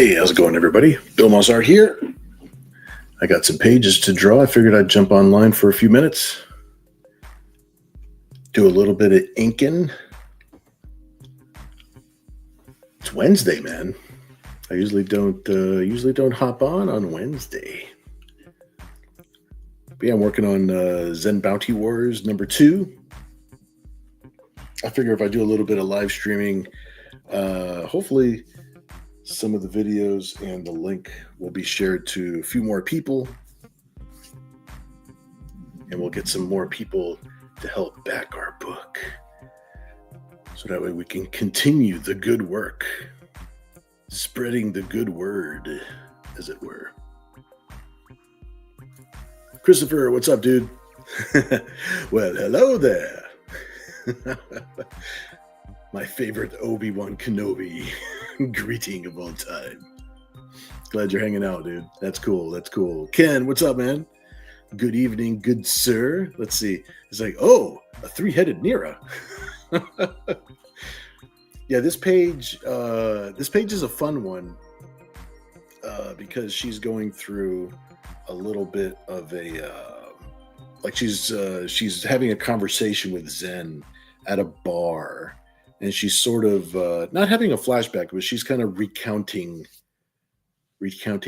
Hey, how's it going, everybody? Bill Mozart here. I got some pages to draw. I figured I'd jump online for a few minutes, do a little bit of inking. It's Wednesday, man. I usually don't hop on Wednesday. But yeah, I'm working on ZEN Bounty Wars #2. I figure if I do a little bit of live streaming, hopefully some of the videos and the link will be shared to a few more people, and we'll get some more people to help back our book, so that way we can continue the good work, spreading the good word, as it were. Christopher, what's up, dude? Well, hello there. My favorite Obi-Wan Kenobi greeting of all time. Glad you're hanging out, dude. That's cool. Ken, what's up, man? Good evening, good sir. Let's see. It's like, oh, a three-headed Nira. Yeah, this page is a fun one because she's going through a little bit of a she's having a conversation with Zen at a bar. And she's sort of not having a flashback, but she's kind of recounting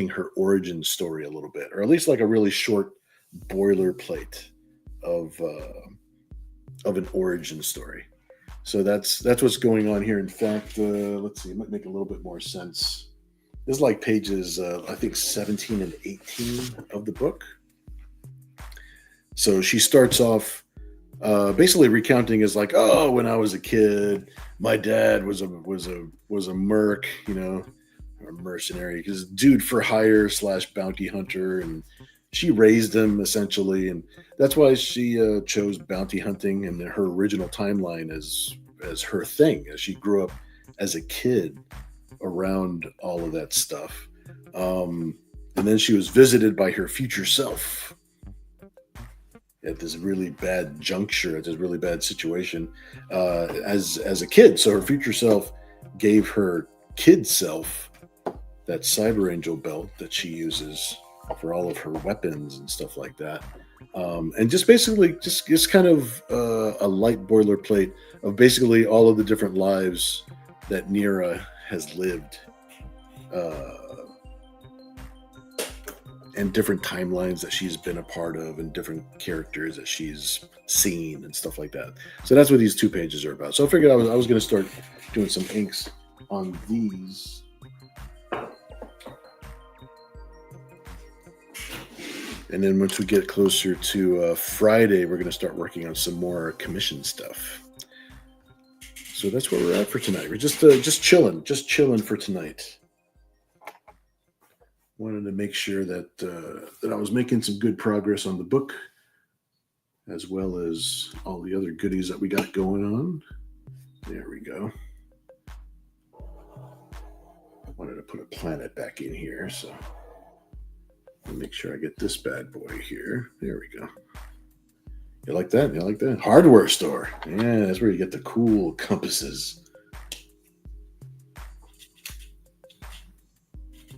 her origin story a little bit, or at least like a really short boilerplate of an origin story. So that's what's going on here. In fact, let's see, it might make a little bit more sense. This is like pages, I think 17 and 18 of the book. So she starts off basically recounting is like, oh, when I was a kid, my dad was a merc, or mercenary, because dude for hire / bounty hunter, and she raised him essentially, and that's why she chose bounty hunting in her original timeline as her thing, as she grew up as a kid around all of that stuff, and then she was visited by her future self at this really bad juncture, at this really bad situation, as a kid. So her future self gave her kid self that Cyber Angel belt that she uses for all of her weapons and stuff like that. And just basically just kind of a light boilerplate of basically all of the different lives that Nira has lived, and different timelines that she's been a part of, and different characters that she's seen and stuff like that. So that's what these 2 pages are about. So I figured I was going to start doing some inks on these. And then once we get closer to Friday, we're going to start working on some more commission stuff. So that's where we're at for tonight. We're just chilling for tonight. Wanted to make sure that I was making some good progress on the book, as well as all the other goodies that we got going on. There we go. I wanted to put a planet back in here, so I'll make sure I get this bad boy here. There we go. You like that? You like that? Hardware store. Yeah, that's where you get the cool compasses.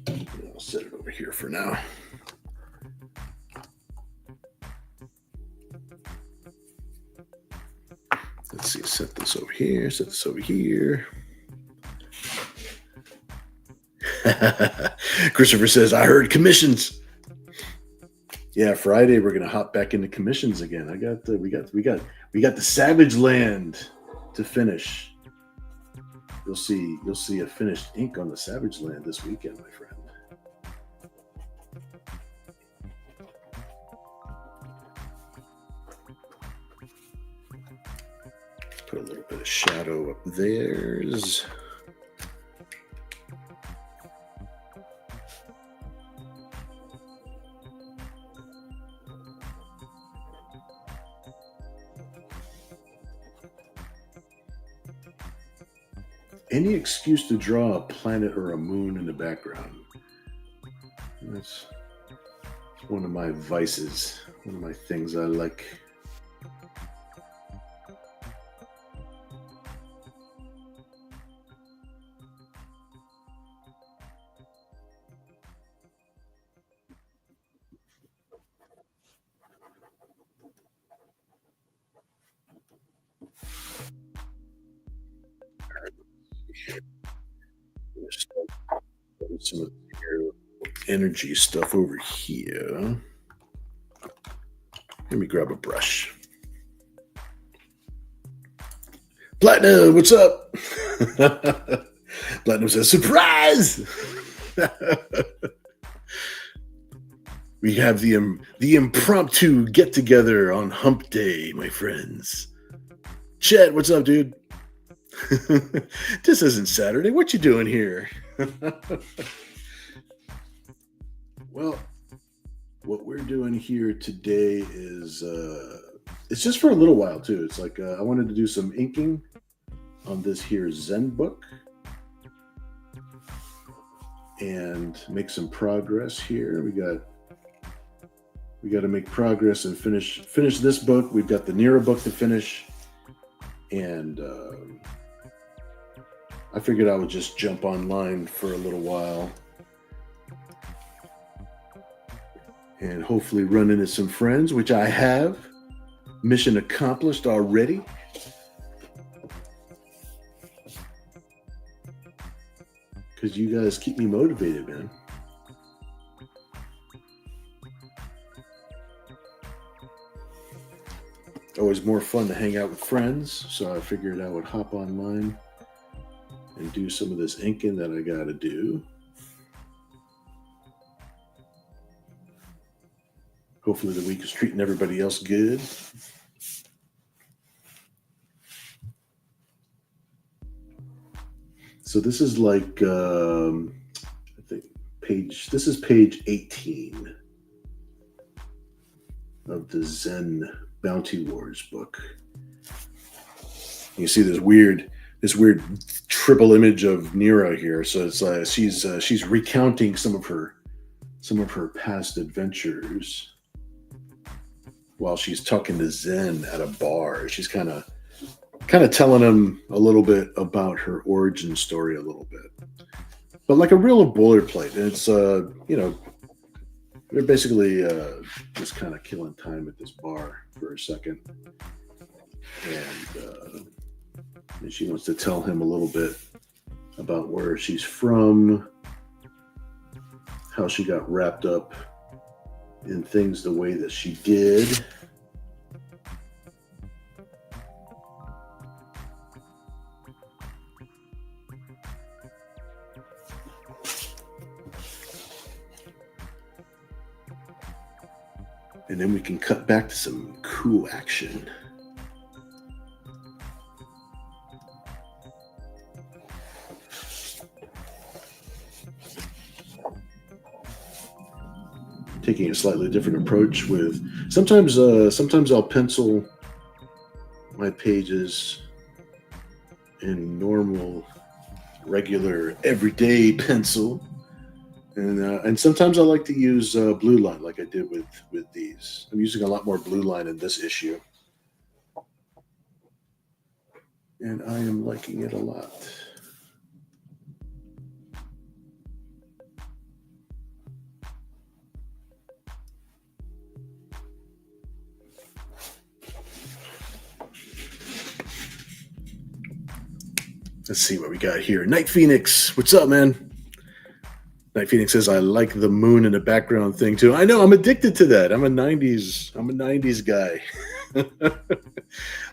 I'll set it over here for now. Let's see, set this over here, set this over here. Christopher says, I heard commissions. Yeah, Friday we're gonna hop back into commissions again. We got the Savage Land to finish. You'll see a finished ink on the Savage Land this weekend, my friend. Put a little bit of shadow up there. Any excuse to draw a planet or a moon in the background. That's one of my vices, one of my things I like. some of your energy stuff over here. Let me grab a brush. Platinum, what's up? Platinum says, surprise! We have the impromptu get together on Hump Day, my friends. Chet, what's up, dude? This isn't Saturday. What you doing here? Well, what we're doing here today is it's just for a little while too. It's like I wanted to do some inking on this here Zen book and make some progress here. We got to make progress and finish this book. We've got the Nira book to finish, and I figured I would just jump online for a little while and hopefully run into some friends, which I have. Mission accomplished already. Because you guys keep me motivated, man. Always more fun to hang out with friends, so I figured I would hop online and do some of this inking that I gotta do. Hopefully the week is treating everybody else good. So this is like, I think this is page 18 of the ZEN Bounty Wars book. You see this weird triple image of Nira here. So it's like she's recounting some of her past adventures while she's talking to Zen at a bar. She's kind of telling him a little bit about her origin story a little bit, but like a real boilerplate. And it's they're basically just kind of killing time at this bar for a second, and she wants to tell him a little bit about where she's from, how she got wrapped up in things the way that she did. And then we can cut back to some cool action. Taking a slightly different approach with sometimes I'll pencil my pages in normal, regular, everyday pencil. And sometimes I like to use blue line like I did with these. I'm using a lot more blue line in this issue. And I am liking it a lot. Let's see what we got here. Night Phoenix, what's up, man? Night Phoenix says, I like the moon in the background thing too. I know, I'm addicted to that. I'm a 90s guy.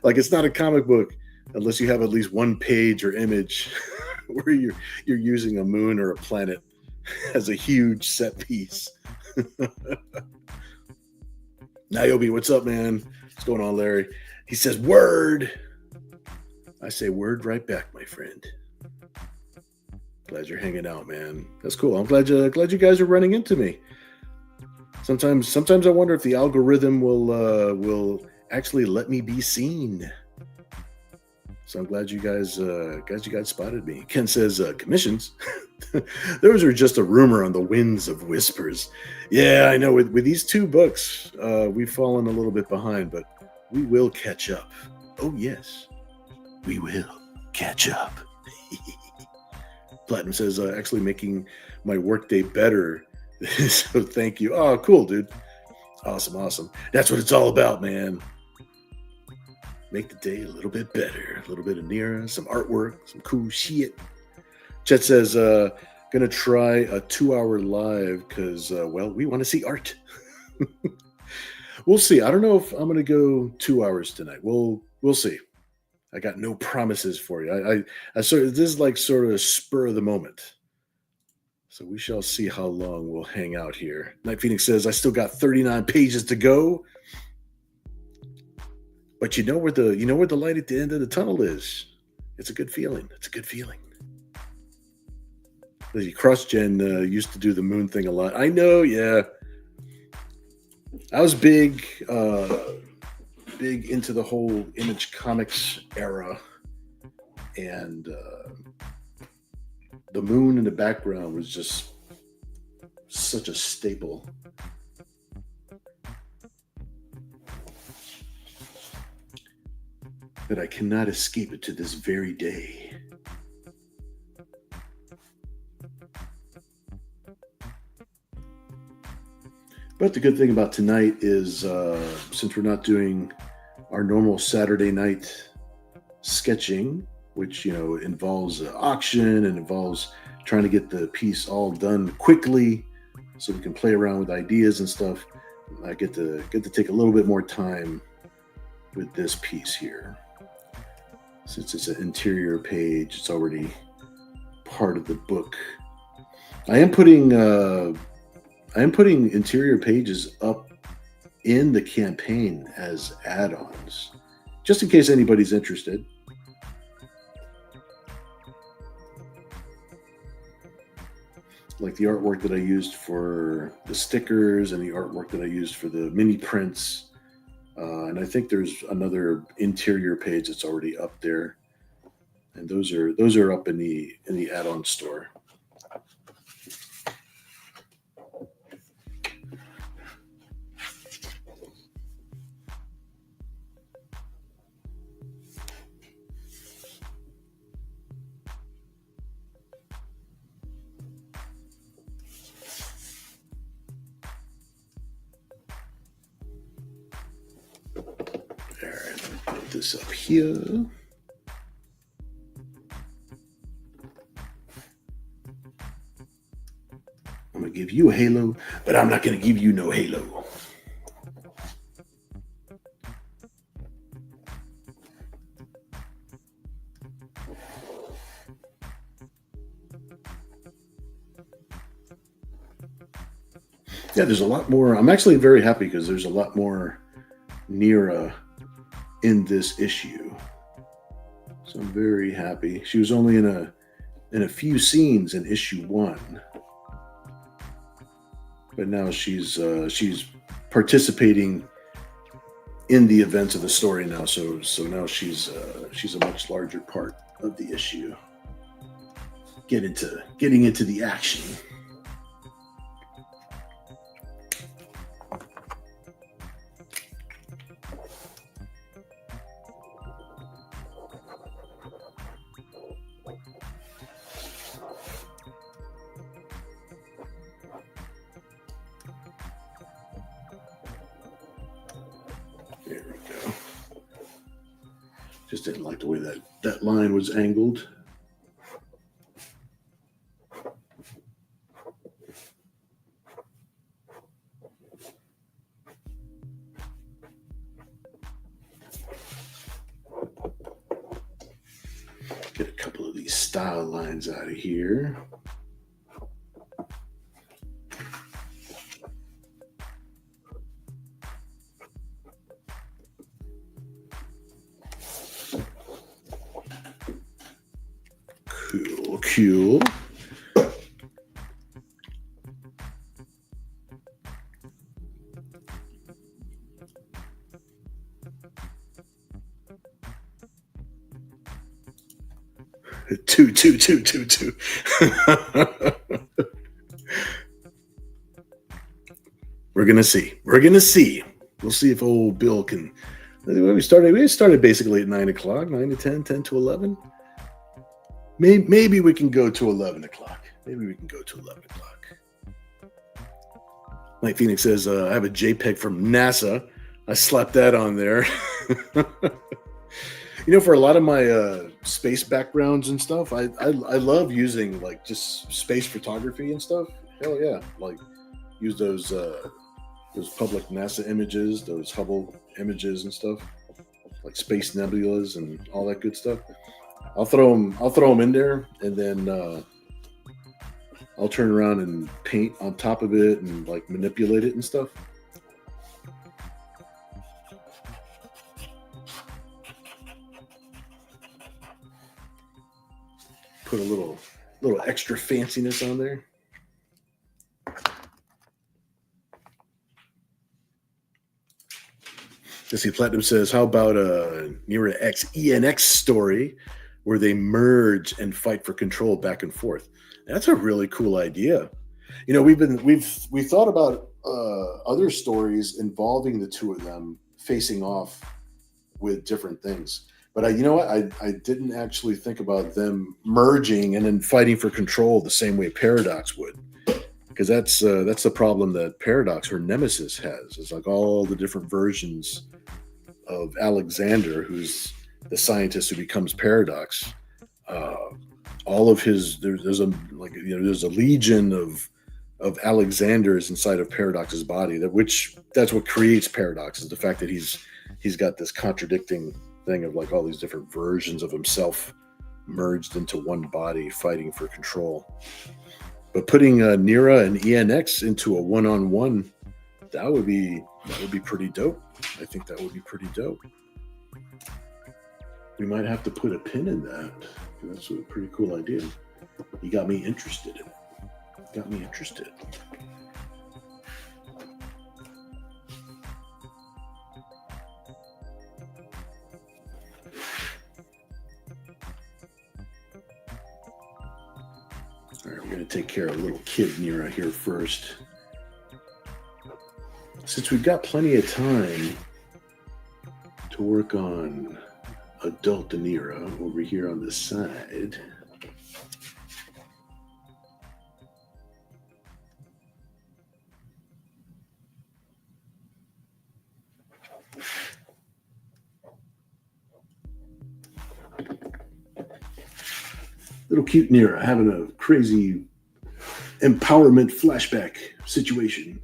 Like, it's not a comic book unless you have at least one page or image where you're using a moon or a planet as a huge set piece. Niobe, what's up, man? What's going on, Larry? He says, word. I say word right back, my friend. Glad you're hanging out, man. That's cool. I'm glad you guys are running into me. Sometimes I wonder if the algorithm will actually let me be seen. So I'm glad you guys spotted me. Ken says commissions. Those are just a rumor on the winds of whispers. Yeah, I know. With these two books, we've fallen a little bit behind, but we will catch up. Oh yes, we will catch up. Platinum says, actually making my workday better. So thank you. Oh, cool, dude. Awesome. That's what it's all about, man. Make the day a little bit better. A little bit of Nira, some artwork, some cool shit. Chet says, Gonna try a 2-hour live because, well, we want to see art. We'll see. I don't know if I'm gonna go 2 hours tonight. We'll see. I got no promises for you. I sort of, this is like sort of a spur of the moment. So we shall see how long we'll hang out here. Night Phoenix says, I still got 39 pages to go. But you know where the light at the end of the tunnel is. It's a good feeling. It's a good feeling. The CrossGen used to do the moon thing a lot. I know, yeah. I was big into the whole Image Comics era, and the moon in the background was just such a staple. That I cannot escape it to this very day. But the good thing about tonight is, since we're not doing our normal Saturday night sketching, which, involves an auction and involves trying to get the piece all done quickly so we can play around with ideas and stuff, I get to take a little bit more time with this piece here. Since it's an interior page, it's already part of the book. I am putting interior pages up in the campaign as add-ons, just in case anybody's interested. Like the artwork that I used for the stickers and the artwork that I used for the mini prints. And I think there's another interior page that's already up there. And those are up in the add-on store. This up here. I'm going to give you a halo, but I'm not going to give you no halo. Yeah, there's a lot more. I'm actually very happy because there's a lot more Nira in this issue, so I'm very happy. She was only in a few scenes in issue 1, but now she's participating in the events of the story now. So now she's a much larger part of the issue. Getting into the action. There we go. Just didn't like the way that line was angled. Get a couple of these style lines out of here. Cool. Two. We're gonna see. We'll see if old Bill can. We started basically at 9 o'clock, 9 to 10, 10 to 11. Maybe we can go to 11 o'clock. Night Phoenix says, I have a JPEG from NASA. I slapped that on there. For a lot of my space backgrounds and stuff, I love using like just space photography and stuff. Hell yeah, like use those public NASA images, those Hubble images and stuff, like space nebulas and all that good stuff. I'll throw them in there, and then I'll turn around and paint on top of it and like manipulate it and stuff. Put a little extra fanciness on there. Let's see, Platinum says, how about a Nira-X ENX story where they merge and fight for control back and forth? That's a really cool idea. We've thought about other stories involving the two of them facing off with different things. But I didn't actually think about them merging and then fighting for control the same way Paradox would, because that's the problem that Paradox, her nemesis, has. It's like all the different versions of Alexander, who's the scientist who becomes Paradox. All of his there's a legion of Alexanders inside of Paradox's body. That's what creates Paradox, is the fact that he's got this contradicting thing of like all these different versions of himself merged into one body fighting for control. But putting Nira and ENX into a one-on-one, that would be pretty dope. I think that would be pretty dope. We might have to put a pin in that. That's a pretty cool idea. You got me interested in it. Got me interested. All right, we're going to take care of little kid Nira here first. Since we've got plenty of time to work on adult Nira over here on the side. Little cute Nira having a crazy empowerment flashback situation.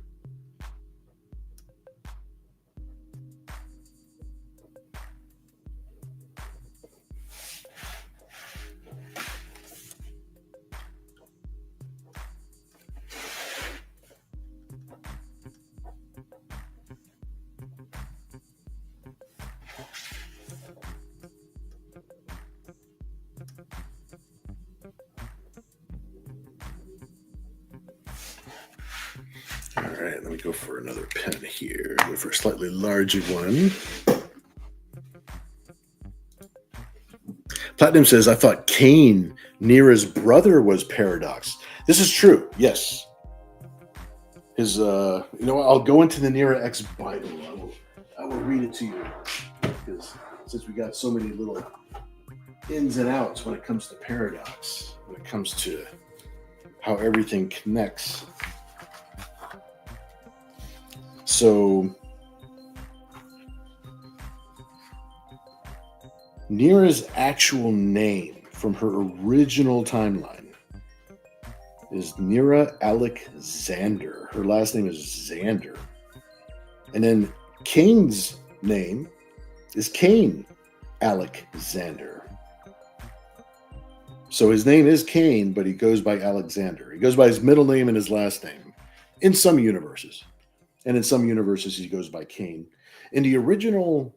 All right, let me go for another pen here. Go for a slightly larger one. Platinum says, I thought Cain, Nira's brother, was Paradox. This is true, yes. His, I'll go into the Nira-X Bible. I will read it to you, because since we got so many little ins and outs when it comes to Paradox, when it comes to how everything connects. So, Nira's actual name from her original timeline is Nira Alexander. Her last name is Xander. And then Cain's name is Cain Alexander. So his name is Cain, but he goes by Alexander. He goes by his middle name and his last name in some universes. And in some universes, he goes by Cain. In the original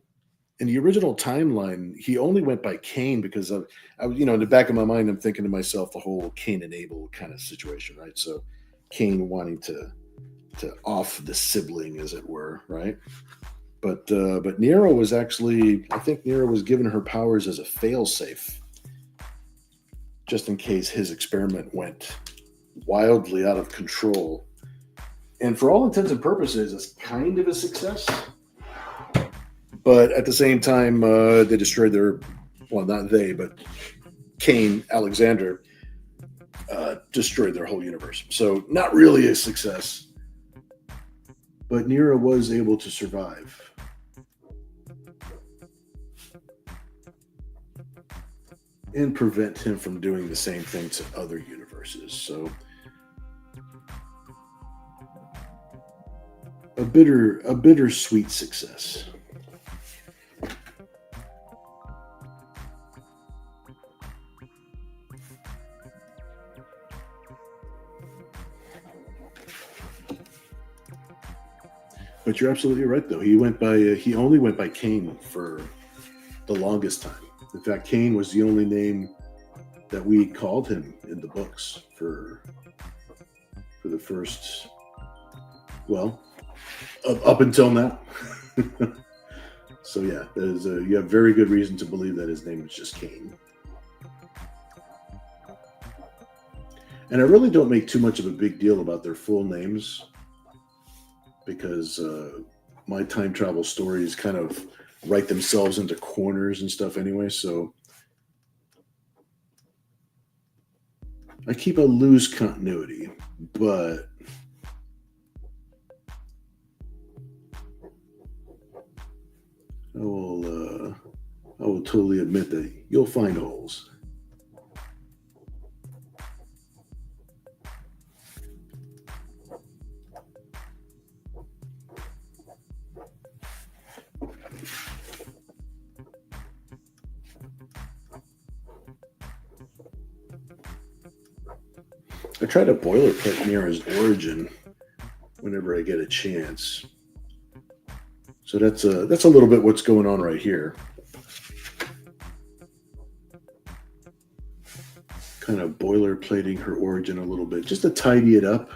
timeline, he only went by Cain because in the back of my mind, I'm thinking to myself the whole Cain and Abel kind of situation, right? So Cain wanting to off the sibling, as it were, right? But Nira was actually, I think Nira was given her powers as a failsafe, just in case his experiment went wildly out of control. And for all intents and purposes, it's kind of a success. But at the same time, they destroyed not they, but Cain, Alexander, destroyed their whole universe. So not really a success. But Nira was able to survive. and prevent him from doing the same thing to other universes. So a bittersweet success. But you're absolutely right, though. He only went by Kane for the longest time. In fact, Kane was the only name that we called him in the books for the first, well, up until now. So yeah, you have very good reason to believe that his name is just Kane. And I really don't make too much of a big deal about their full names, because my time travel stories kind of write themselves into corners and stuff anyway. So I keep a loose continuity, but I will totally admit that you'll find holes. I try to boilerplate Nira's origin whenever I get a chance. So that's a little bit what's going on right here. Kind of boilerplating her origin a little bit, just to tidy it up,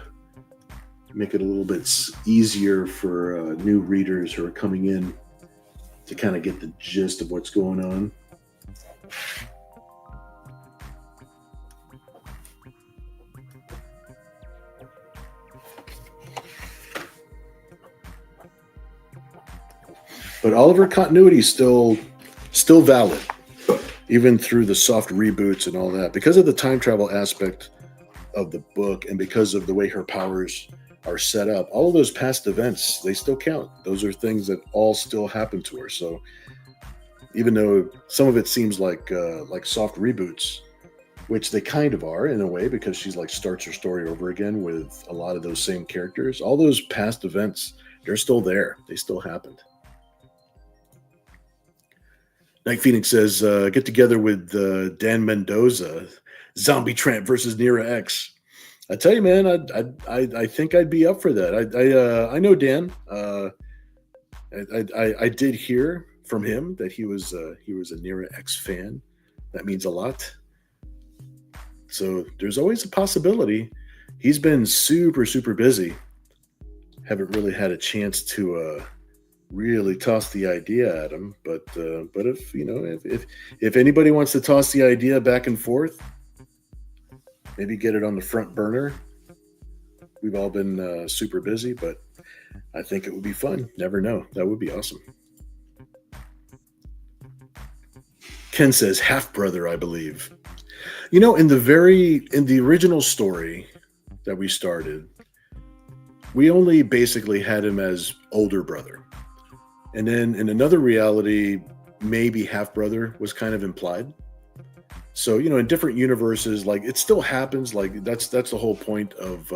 make it a little bit easier for new readers who are coming in to kind of get the gist of what's going on. But all of her continuity is still valid, even through the soft reboots and all that, because of the time travel aspect of the book and because of the way her powers are set up. All of those past events, they still count. Those are things that all still happen to her. So even though some of it seems like soft reboots, which they kind of are in a way, because she's like starts her story over again with a lot of those same characters, all those past events, they're still there. They still happened. Night Phoenix says, get together with Dan Mendoza, Zombie Tramp versus Nira-X. I tell you, man, I think I'd be up for that. I know Dan. I did hear from him that he was a Nira-X fan. That means a lot. So there's always a possibility. He's been super busy. Haven't really had a chance to really toss the idea at him, but if anybody wants to toss the idea back and forth, maybe get it on the front burner. We've all been super busy, but I think it would be fun. Never know. That would be awesome. Ken says half brother, I believe. In the original story that we started, we only basically had him as older brother. And then in another reality, maybe half brother was kind of implied. So, in different universes, like it still happens. Like that's the whole point of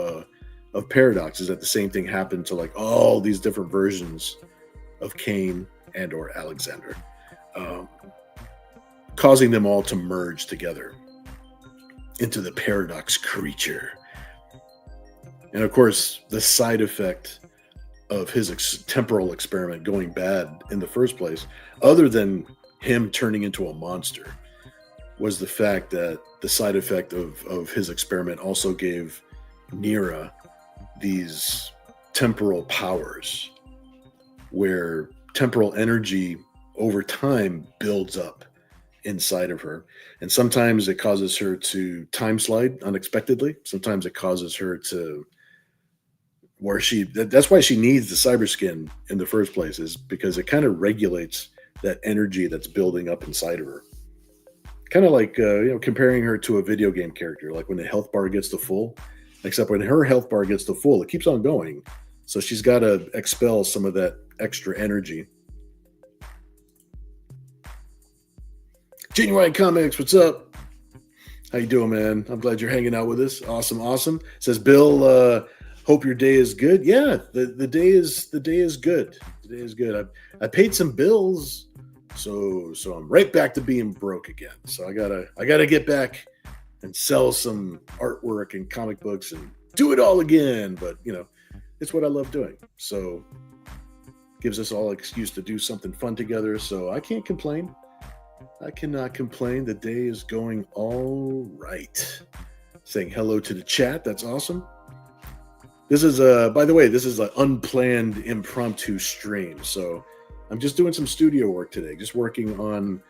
Paradox, is that the same thing happened to like all these different versions of Cain and or Alexander, causing them all to merge together into the Paradox creature. And of course, the side effect of his temporal experiment going bad in the first place, other than him turning into a monster, was the fact that the side effect of his experiment also gave Nira these temporal powers, where temporal energy over time builds up inside of her. And sometimes it causes her to time slide unexpectedly. Sometimes it causes her to that's why she needs the cyber skin in the first place, is because it kind of regulates that energy that's building up inside of her. Kind of like, comparing her to a video game character, like when the health bar gets to full, except when her health bar gets to full, it keeps on going. So she's got to expel some of that extra energy. Genuine Comics, what's up? How you doing, man? I'm glad you're hanging out with us. Awesome, awesome. Says Bill, hope your day is good. Yeah, the day is good. The day is good. I paid some bills, so I'm right back to being broke again. So I gotta get back and sell some artwork and comic books and do it all again. But it's what I love doing. So gives us all an excuse to do something fun together. So I can't complain. I cannot complain. The day is going all right. Saying hello to the chat. That's awesome. This is by the way, this is an unplanned impromptu stream. So I'm just doing some studio work today. Just working on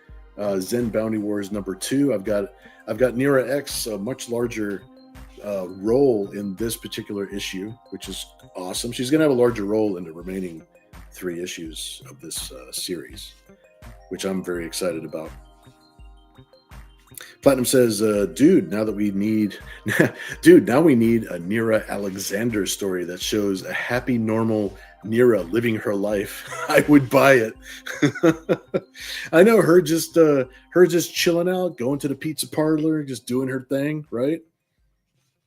ZEN Bounty Wars #2. I've got Nira-X, a much larger role in this particular issue, which is awesome. She's going to have a larger role in the remaining 3 issues of this series, which I'm very excited about. Platinum says, dude, now we need a Nira Alexander story that shows a happy, normal Nira living her life. I would buy it. I know her just chilling out, going to the pizza parlor, just doing her thing, right?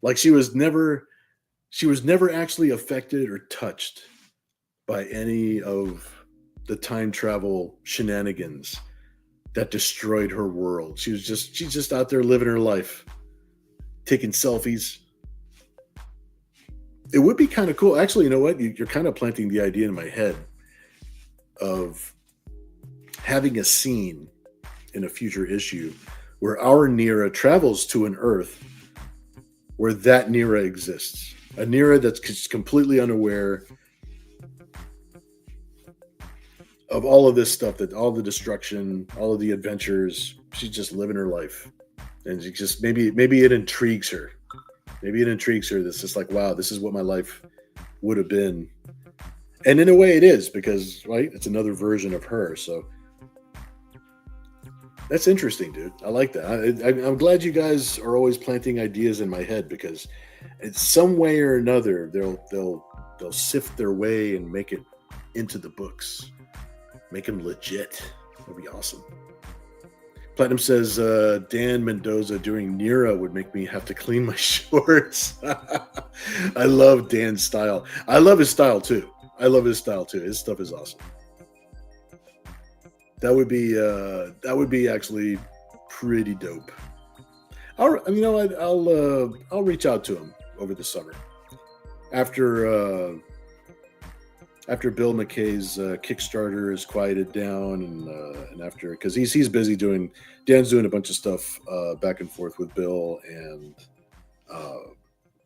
Like she was never actually affected or touched by any of the time travel shenanigans that destroyed her world. She's just out there living her life, taking selfies. It would be kind of cool. Actually, you know what? You're kind of planting the idea in my head of having a scene in a future issue where our Nira travels to an Earth where that Nira exists. A Nira that's completely unaware of all of this stuff, that all the destruction, all of the adventures. She's just living her life, and she just maybe it intrigues her. Maybe it intrigues her. That's just like, wow, this is what my life would have been, and in a way, it is, because right, it's another version of her. So that's interesting, dude. I like that. I'm glad you guys are always planting ideas in my head, because in some way or another, they'll sift their way and make it into the books. Make him legit. That'd be awesome. Platinum says, Dan Mendoza doing Nira would make me have to clean my shorts. I love Dan's style. I love his style too. His stuff is awesome. That would be actually pretty dope. I'll reach out to him over the summer after Bill McKay's Kickstarter is quieted down, and after, because he's busy Dan's doing a bunch of stuff back and forth with Bill, and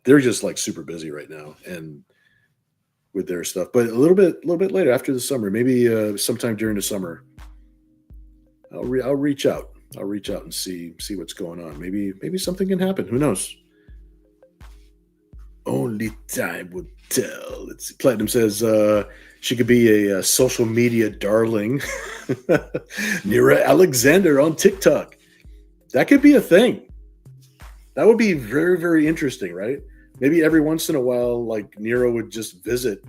they're just like super busy right now and with their stuff. But a little bit later, after the summer, maybe sometime during the summer, I'll reach out. I'll reach out and see what's going on. Maybe something can happen. Who knows? Only time will tell. Let's see. Platinum says she could be a social media darling. Nira Alexander on TikTok. That could be a thing. That would be very, very interesting, right? Maybe every once in a while, like Nira would just visit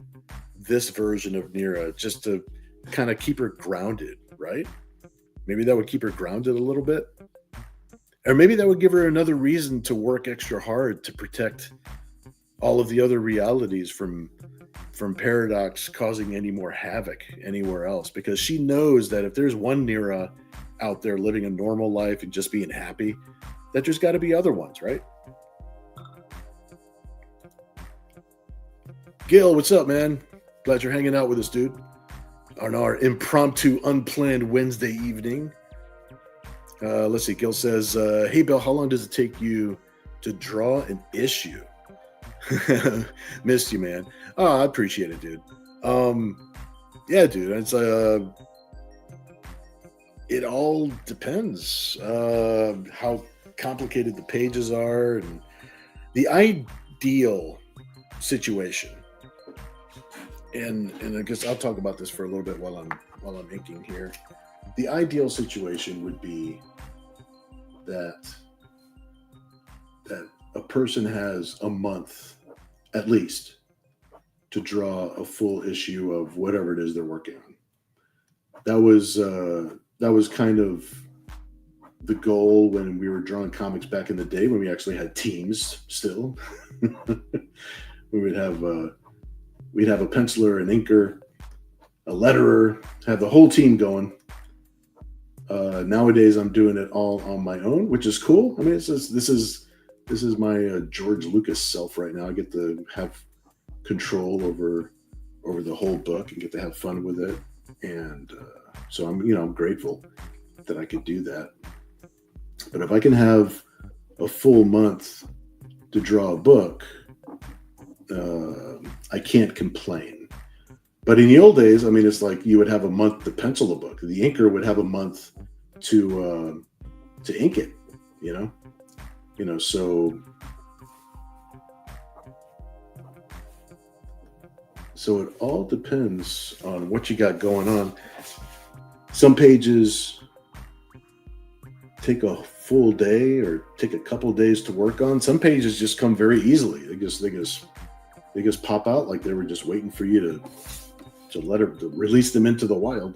this version of Nira just to kind of keep her grounded, right? Maybe that would keep her grounded a little bit. Or maybe that would give her another reason to work extra hard to protect all of the other realities from Paradox causing any more havoc anywhere else, because she knows that if there's one Nira out there living a normal life and just being happy, that there's got to be other ones, right? Gil, what's up, man? Glad you're hanging out with us, dude, on our impromptu, unplanned Wednesday evening. Let's see. Gil says, hey, Bill, how long does it take you to draw an issue? Missed you, man. Oh, I appreciate it, dude. Yeah, dude. It's it all depends how complicated the pages are, and the ideal situation. And I guess I'll talk about this for a little bit while I'm inking here. The ideal situation would be that a person has a month at least to draw a full issue of whatever it is they're working on. That was kind of the goal when we were drawing comics back in the day, when we actually had teams still. We would have we'd have a penciler, an inker, a letterer, have the whole team going. Nowadays, I'm doing it all on my own, which is cool. I mean, this is my George Lucas self right now. I get to have control over the whole book and get to have fun with it, and so I'm grateful that I could do that. But if I can have a full month to draw a book, I can't complain. But in the old days, I mean, it's like you would have a month to pencil a book. The inker would have a month to ink it. So it all depends on what you got going on. Some pages take a full day or take a couple of days to work on. Some pages just come very easily. They just pop out like they were just waiting for you to release them into the wild.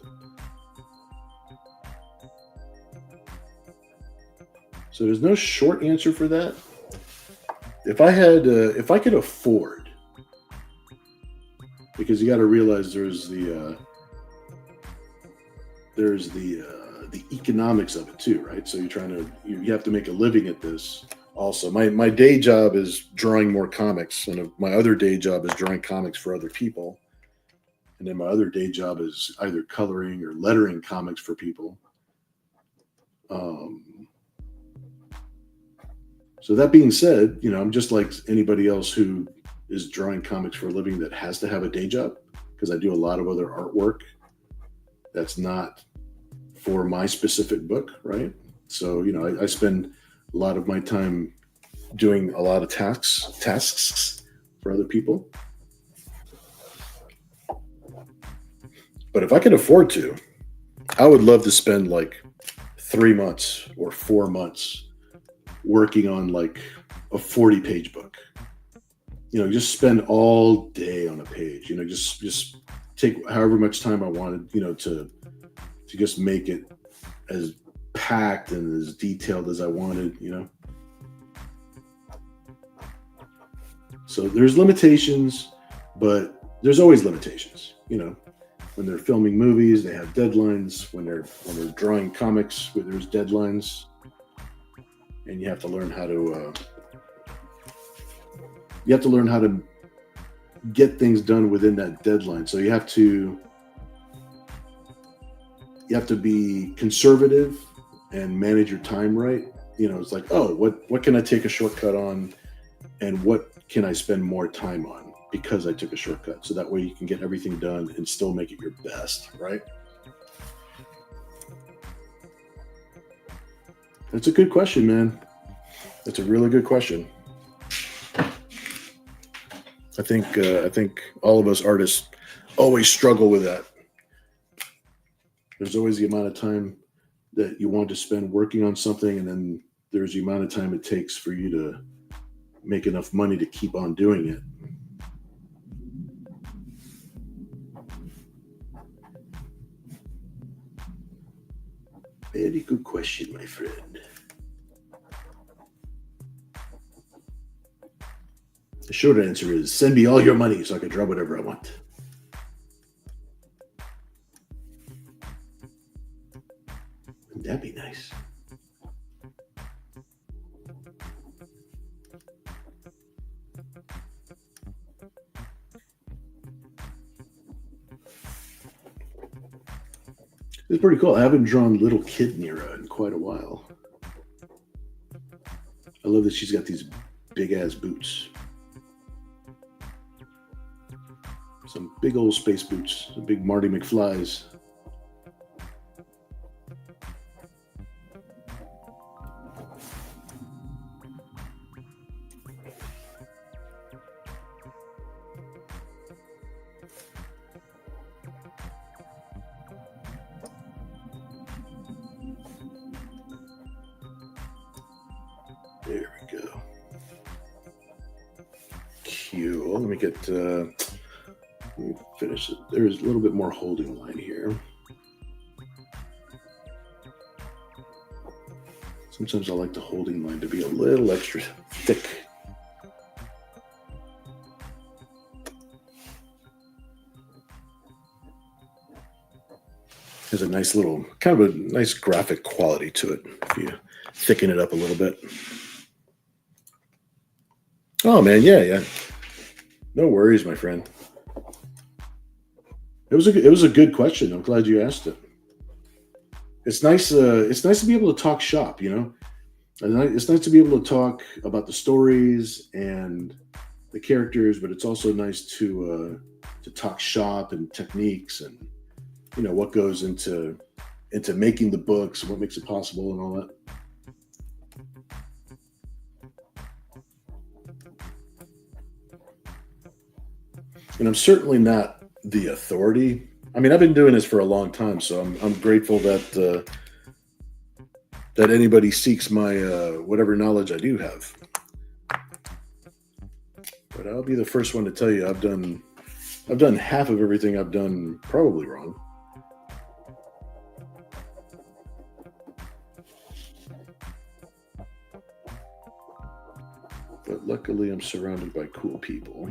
So there's no short answer for that. If I could afford, because you got to realize there's the economics of it too, right? So you have to make a living at this. Also, my day job is drawing more comics, and my other day job is drawing comics for other people. And then my other day job is either coloring or lettering comics for people. So that being said, I'm just like anybody else who is drawing comics for a living that has to have a day job, because I do a lot of other artwork that's not for my specific book, right? So, I spend a lot of my time doing a lot of tasks for other people. But if I could afford to, I would love to spend like 3 months or 4 months working on like a 40-page book. Just spend all day on a page. Just take however much time I wanted, to just make it as packed and as detailed as I wanted, So there's limitations, but there's always limitations, When they're filming movies, they have deadlines. When they're drawing comics, there's deadlines, and you have to learn how to get things done within that deadline. So you have to be conservative and manage your time right. It's like, oh, what can I take a shortcut on, and what can I spend more time on because I took a shortcut? So that way you can get everything done and still make it your best, right? That's a good question, man. That's a really good question. I think all of us artists always struggle with that. There's always the amount of time that you want to spend working on something, and then there's the amount of time it takes for you to make enough money to keep on doing it. Very good question, my friend. The short answer is send me all your money so I can draw whatever I want. Wouldn't that be nice? It's pretty cool. I haven't drawn little kid Nira in quite a while. I love that she's got these big ass boots. Some big old space boots, some big Marty McFlys. There we go. Cool. Let me get. Let me finish it. There's a little bit more holding line here. Sometimes I like the holding line to be a little extra thick. Has a nice little, kind of a nice graphic quality to it if you thicken it up a little bit. Oh man, yeah. No worries, my friend. It was a good question. I'm glad you asked it. It's nice. It's nice to be able to talk shop. You know, and it's nice to be able to talk about the stories and the characters, but it's also nice to talk shop and techniques and what goes into making the books and what makes it possible and all that. And I'm certainly not the authority. I mean, I've been doing this for a long time, so I'm grateful that that anybody seeks my whatever knowledge I do have. But I'll be the first one to tell you I've done half of everything I've done probably wrong. But luckily, I'm surrounded by cool people.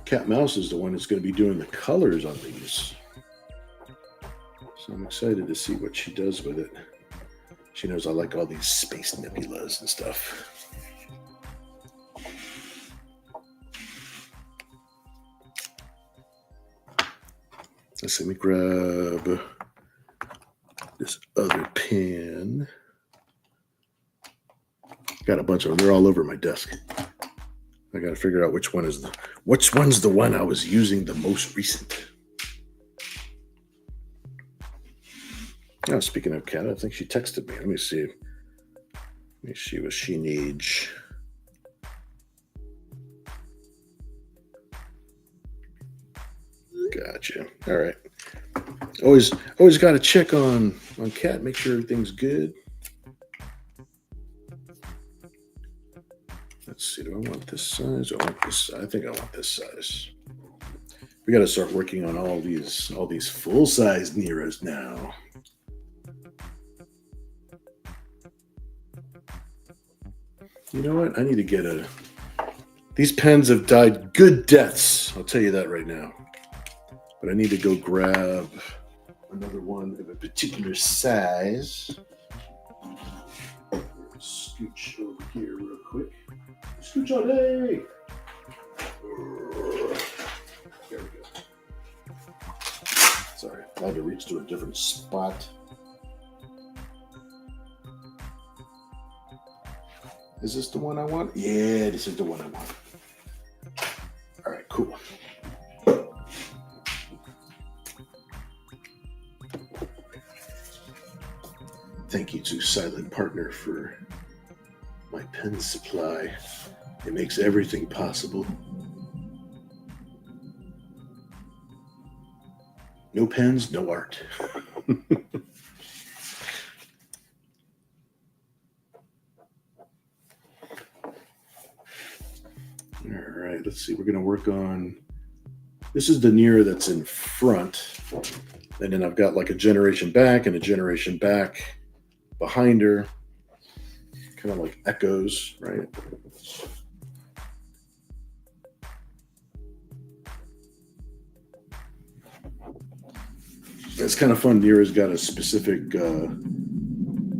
Cat Mouse is the one that's going to be doing the colors on these. So I'm excited to see what she does with it. She knows I like all these space nebulas and stuff. Let's see, let me grab this other pen. Got a bunch of them. They're all over my desk. I got to figure out which one's the one I was using the most recent. Oh, speaking of Kat, I think she texted me. Let me see what she needs. Gotcha. All right. Always got to check on Kat, make sure everything's good. Let's see, do I want this size or I want this? I think I want this size. We got to start working on all these full-size Niras now. You know what? I need to get these pens have died good deaths. I'll tell you that right now. But I need to go grab another one of a particular size. Scooch over here real quick. Scooch on, hey! There we go. Sorry, I had to reach to a different spot. Is this the one I want? Yeah, this is the one I want. All right, cool. Thank you to Silent Partner for my pen supply. It makes everything possible. No pens, no art. All right, let's see. We're going to work on... This is the Nira that's in front. And then I've got like a generation back and a generation back behind her. Kind of like echoes, right? It's kind of fun. Nira's got a specific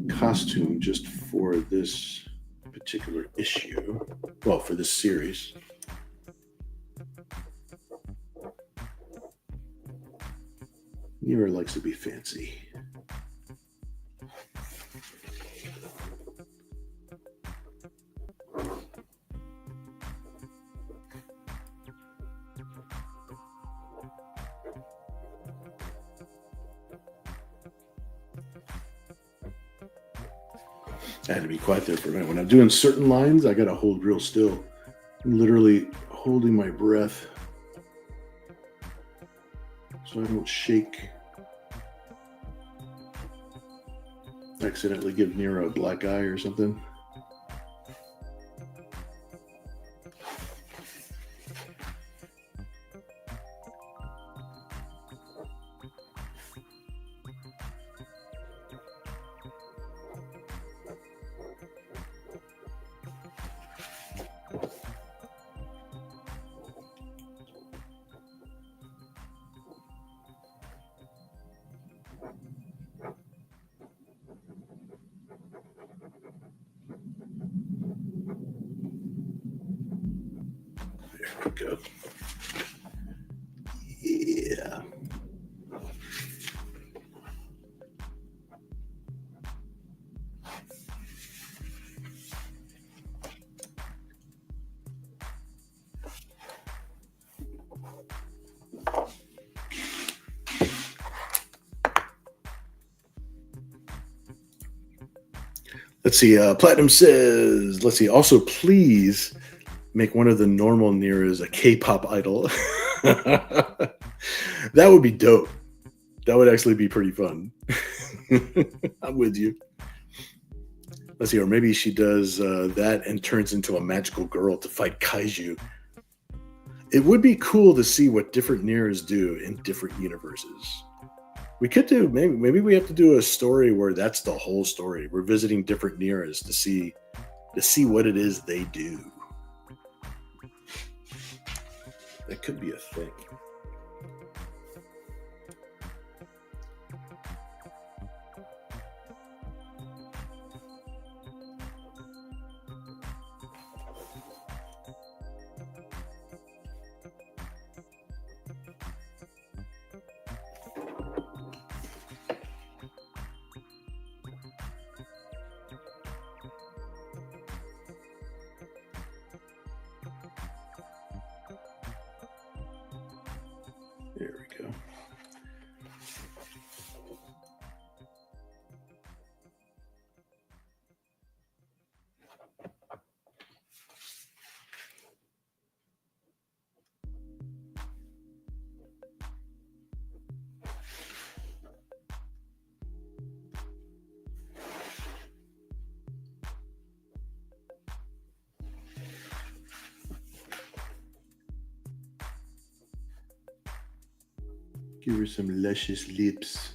costume just for this particular issue. Well, for this series. Nira likes to be fancy. I had to be quiet there for a minute. When I'm doing certain lines, I got to hold real still. I'm literally holding my breath so I don't shake Accidentally give Nira a black eye or something. There we go. Yeah. Let's see. Platinum says, let's see. Also, please make one of the normal Niras a K-pop idol. That would be dope. That would actually be pretty fun. I'm with you. Let's see. Or maybe she does that and turns into a magical girl to fight kaiju. It would be cool to see what different Niras do in different universes. We could do maybe we have to do a story where that's the whole story. We're visiting different Niras to see what it is they do. That could be a thing. There we go. Give her some luscious lips.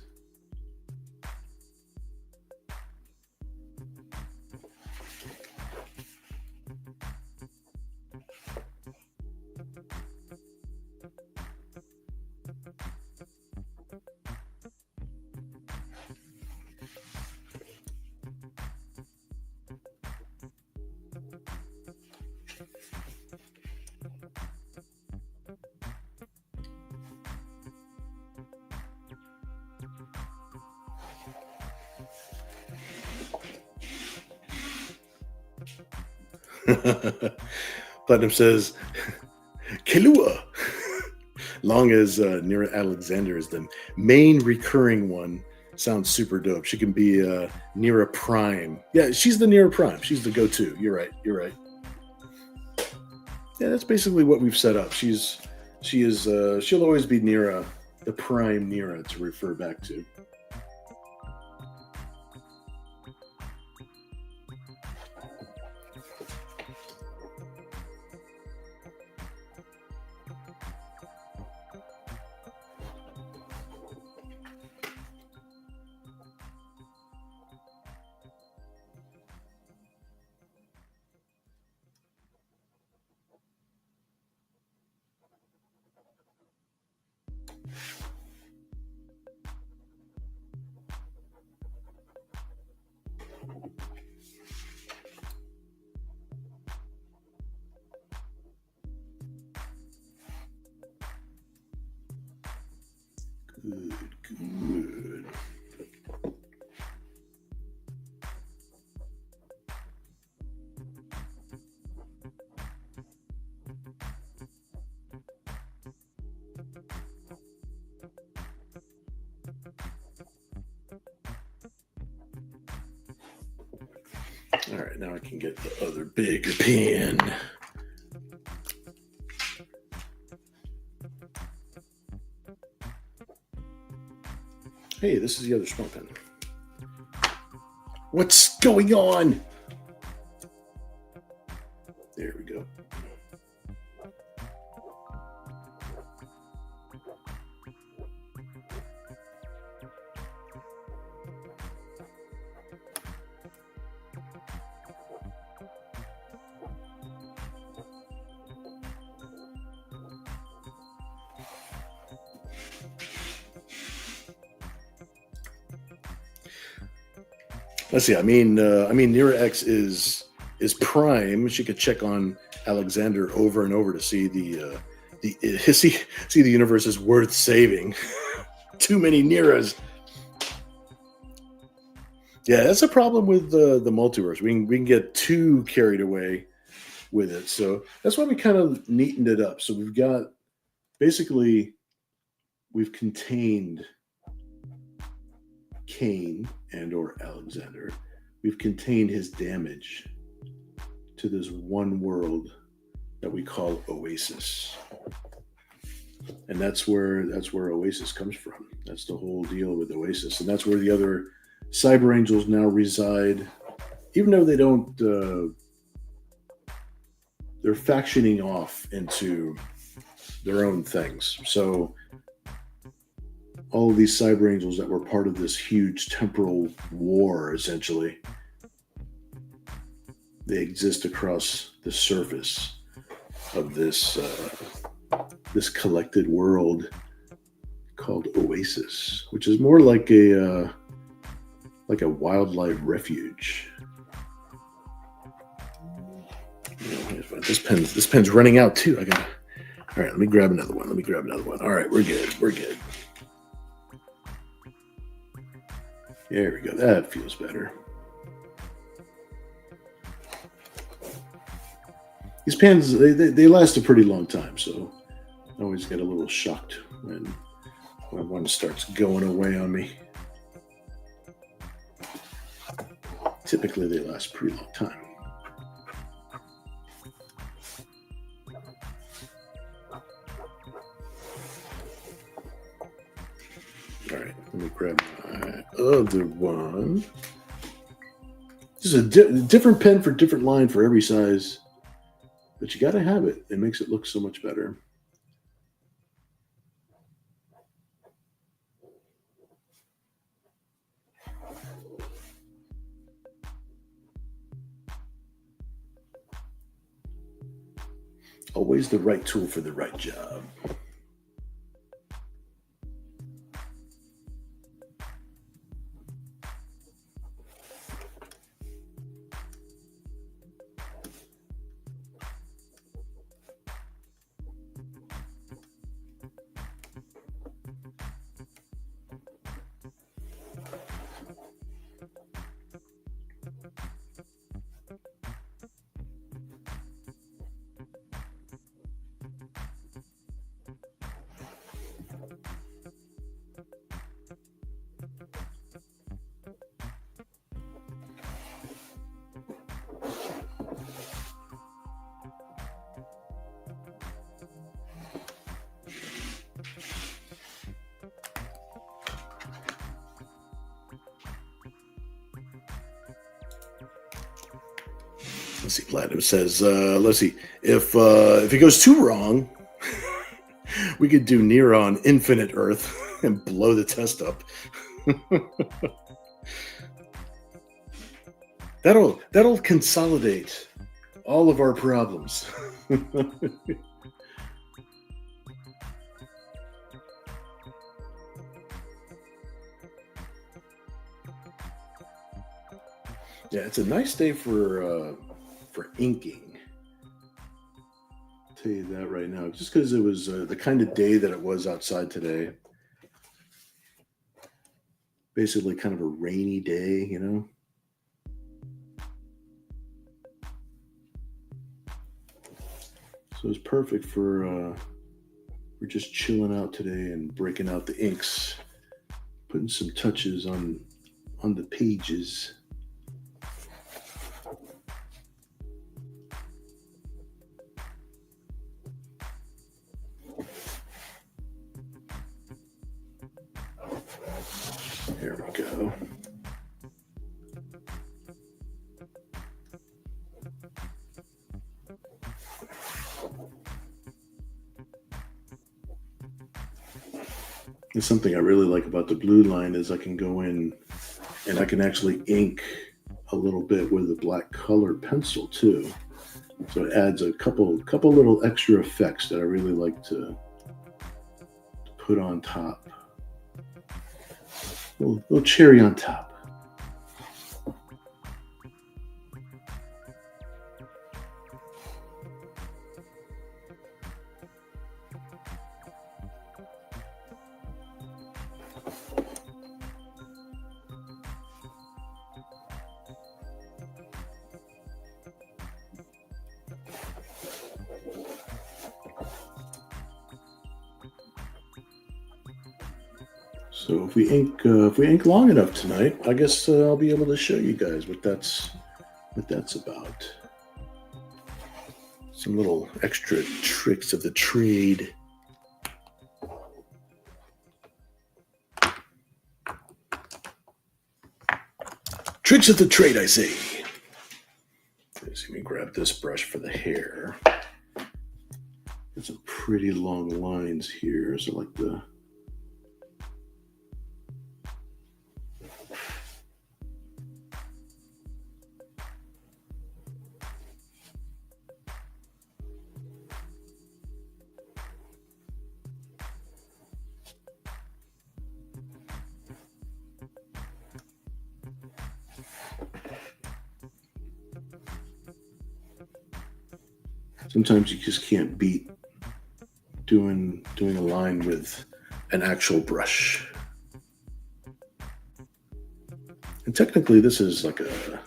Platinum says, Kahlua. Long as Nira Alexander is the main recurring one, sounds super dope. She can be Nira Prime. Yeah, she's the Nira Prime. She's the go-to. You're right. Yeah, that's basically what we've set up. She'll always be Nira, the Prime Nira to refer back to. Good. All right, now I can get the other bigger pen. Hey, this is the other small pen. What's going on? There we go. Let's see. I mean, Nira-X is prime. She could check on Alexander over and over to see see the universe is worth saving. Too many Niras. Yeah, that's a problem with the multiverse. We can get too carried away with it. So that's why we kind of neatened it up. So we've got basically we've contained Cain and or Alexander. We've contained his damage to this one world that we call Oasis. And that's where Oasis comes from. That's the whole deal with Oasis. And that's where the other cyber angels now reside. Even though they don't they're factioning off into their own things. So all of these cyber angels that were part of this huge temporal war, essentially, they exist across the surface of this this collected world called Oasis, which is more like a wildlife refuge. This pen's running out too. All right, let me grab another one. All right, we're good. There we go. That feels better. These pens, they last a pretty long time, so I always get a little shocked when one starts going away on me. Typically, they last a pretty long time. All right, let me grab my other one. This is a different pen for different line for every size, but you got to have it. It makes it look so much better. Always the right tool for the right job. Let's see. Platinum says, let's see. If it goes too wrong, we could do Nira on Infinite Earth and blow the test up. That'll consolidate all of our problems. Yeah, it's a nice day for inking. I'll tell you that right now, just because it was the kind of day that it was outside today. Basically, kind of a rainy day, you know. So it's perfect for we're just chilling out today and breaking out the inks, putting some touches on the pages. There we go. And something I really like about the blue line is I can go in and I can actually ink a little bit with a black color pencil too. So it adds a couple little extra effects that I really like to put on top. Little cherry on top. So if we ink long enough tonight, I guess I'll be able to show you guys what that's about. Some little extra tricks of the trade. Tricks of the trade, I say. Let me grab this brush for the hair. There's some pretty long lines here. So like the sometimes you just can't beat doing a line with an actual brush. And technically this is like a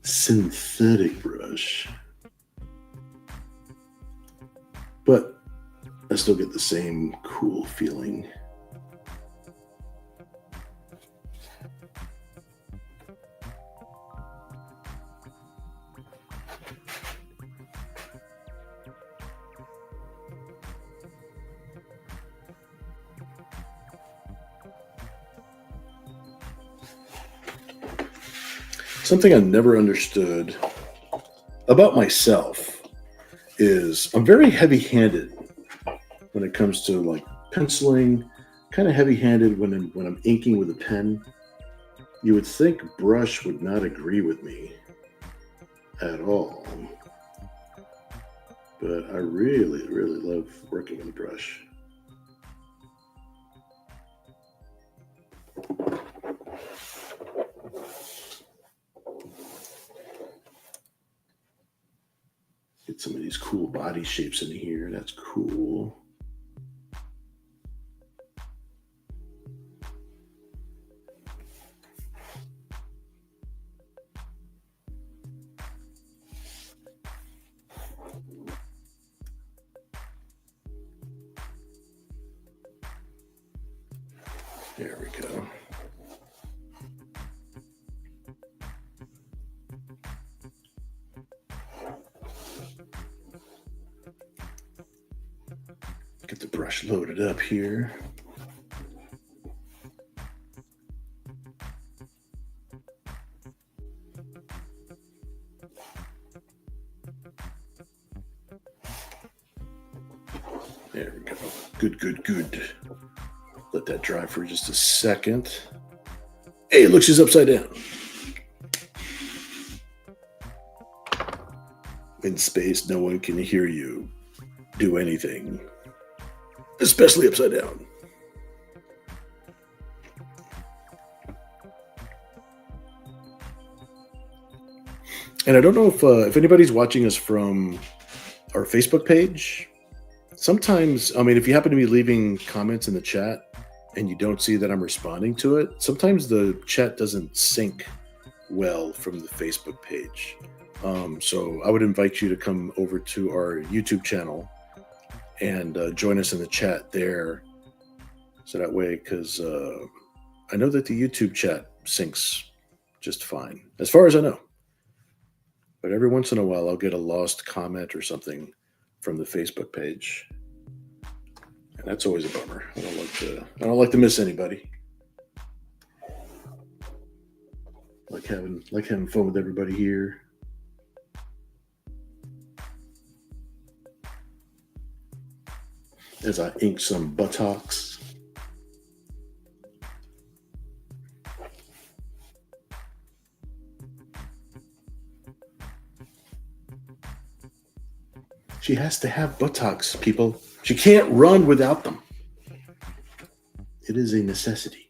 synthetic brush, but I still get the same cool feeling. Something I never understood about myself is I'm very heavy-handed when it comes to like penciling, kind of heavy-handed when I'm inking with a pen. You would think brush would not agree with me at all, but I really love working with a brush. Get some of these cool body shapes in here. That's cool. There we go. Get the brush loaded up here. There we go. Good. Let that dry for just a second. Hey, look, she's upside down. In space, no one can hear you do anything, especially upside down. And I don't know if anybody's watching us from our Facebook page. Sometimes, I mean, if you happen to be leaving comments in the chat and you don't see that I'm responding to it, sometimes the chat doesn't sync well from the Facebook page. So I would invite you to come over to our YouTube channel and join us in the chat there. So that way, because I know that the YouTube chat syncs just fine, as far as I know. But every once in a while, I'll get a lost comment or something from the Facebook page, and that's always a bummer. I don't like to miss anybody. Like having fun with everybody here. As I ink some buttocks. She has to have buttocks, people. She can't run without them. It is a necessity.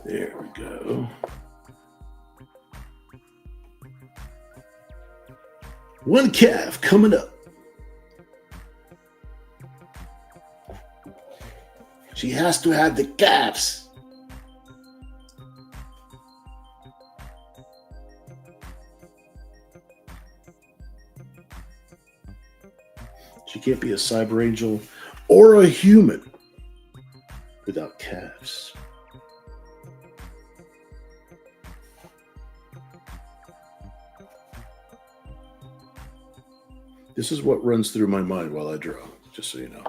There we go. One calf coming up. She has to have the calves. She can't be a cyber angel or a human without calves. This is what runs through my mind while I draw, just so you know.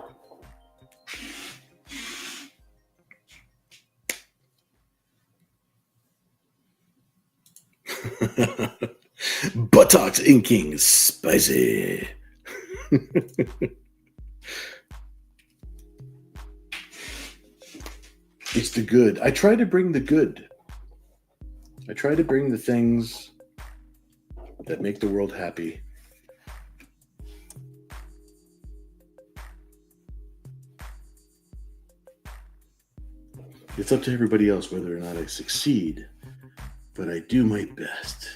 Buttocks inking spicy. It's the good. I try to bring the good. I try to bring the things that make the world happy. It's up to everybody else whether or not I succeed, but I do my best.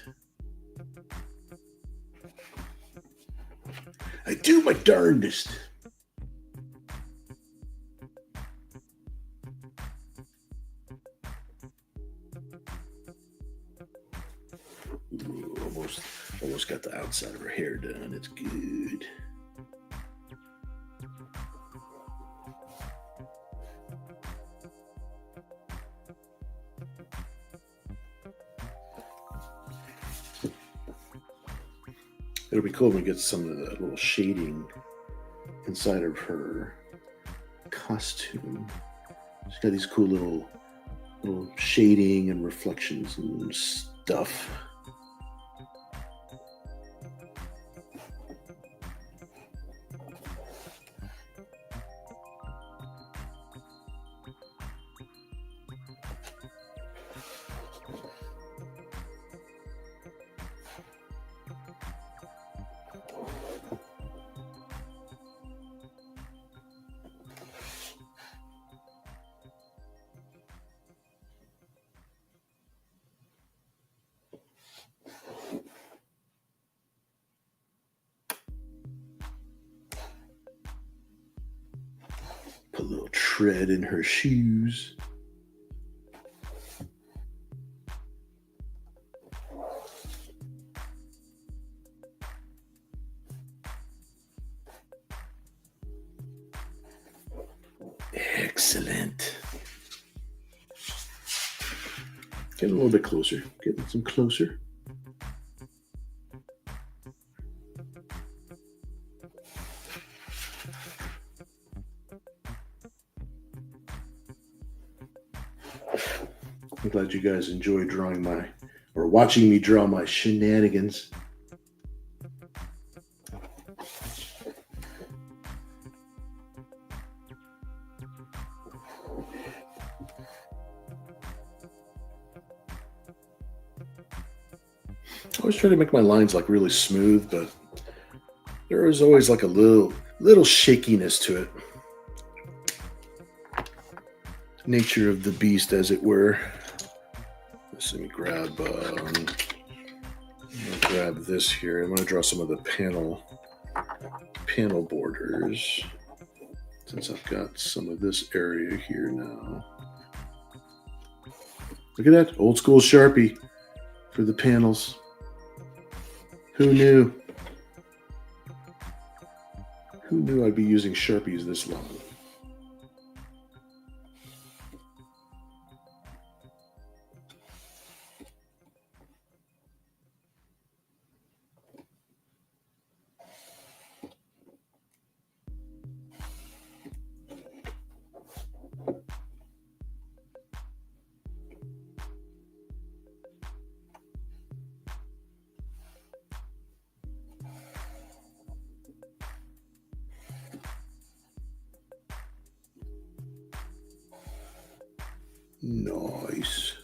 I do my darndest. Ooh, almost got the outside of her hair done. It's good. It'll be cool when we get some of the little shading inside of her costume. She's got these cool little shading and reflections and stuff. Put a little tread in her shoes. Excellent. Getting a little bit closer. Getting some closer. I'm glad you guys enjoy watching me draw my shenanigans. I always try to make my lines like really smooth, but there is always like a little shakiness to it. Nature of the beast, as it were. Let me grab this here. I'm going to draw some of the panel borders, since I've got some of this area here now. Look at that, old school Sharpie for the panels. Who knew? Who knew I'd be using Sharpies this long? Nice.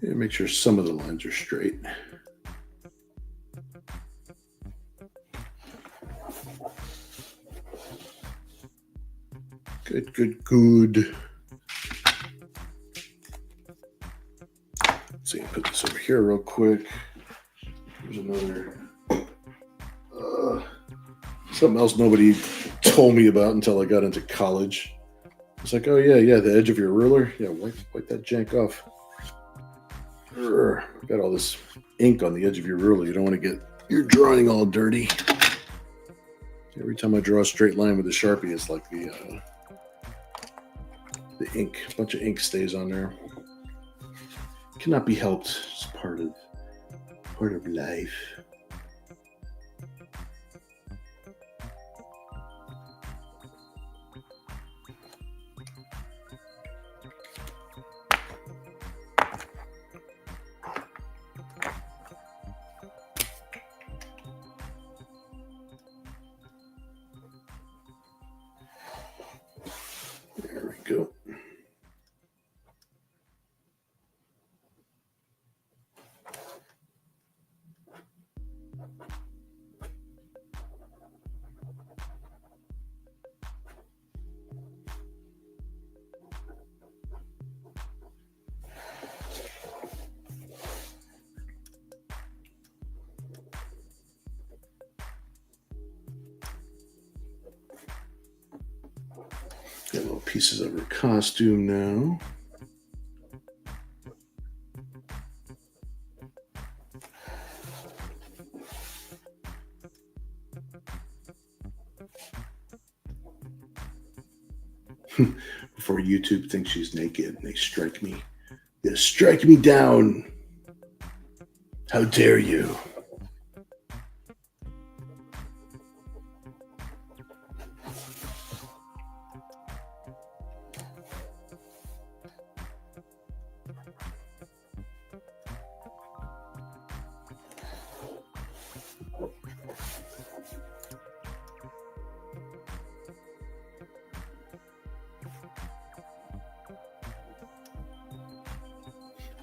Yeah, make sure some of the lines are straight. Good, good, good. Let's see, put this over here real quick. Here's another something else nobody told me about until I got into college. It's like, oh yeah, the edge of your ruler. Yeah, wipe that jank off. Got all this ink on the edge of your ruler. You don't want to get your drawing all dirty. Every time I draw a straight line with a Sharpie, it's like the ink, a bunch of ink stays on there. Cannot be helped. It's part of life. There we go. Got little pieces of her costume now. Before YouTube thinks she's naked and they strike me. They strike me down. How dare you?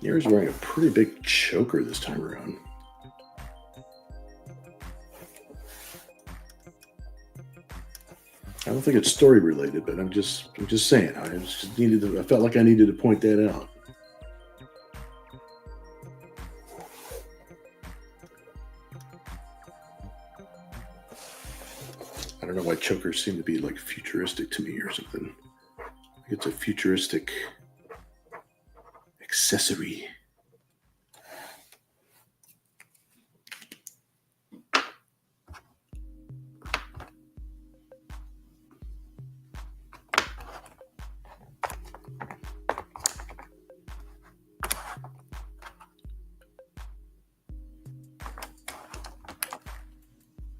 Nira's wearing a pretty big choker this time around. I don't think it's story related, but I'm just saying. I felt like I needed to point that out. I don't know why chokers seem to be like futuristic to me or something. Like it's a futuristic accessory.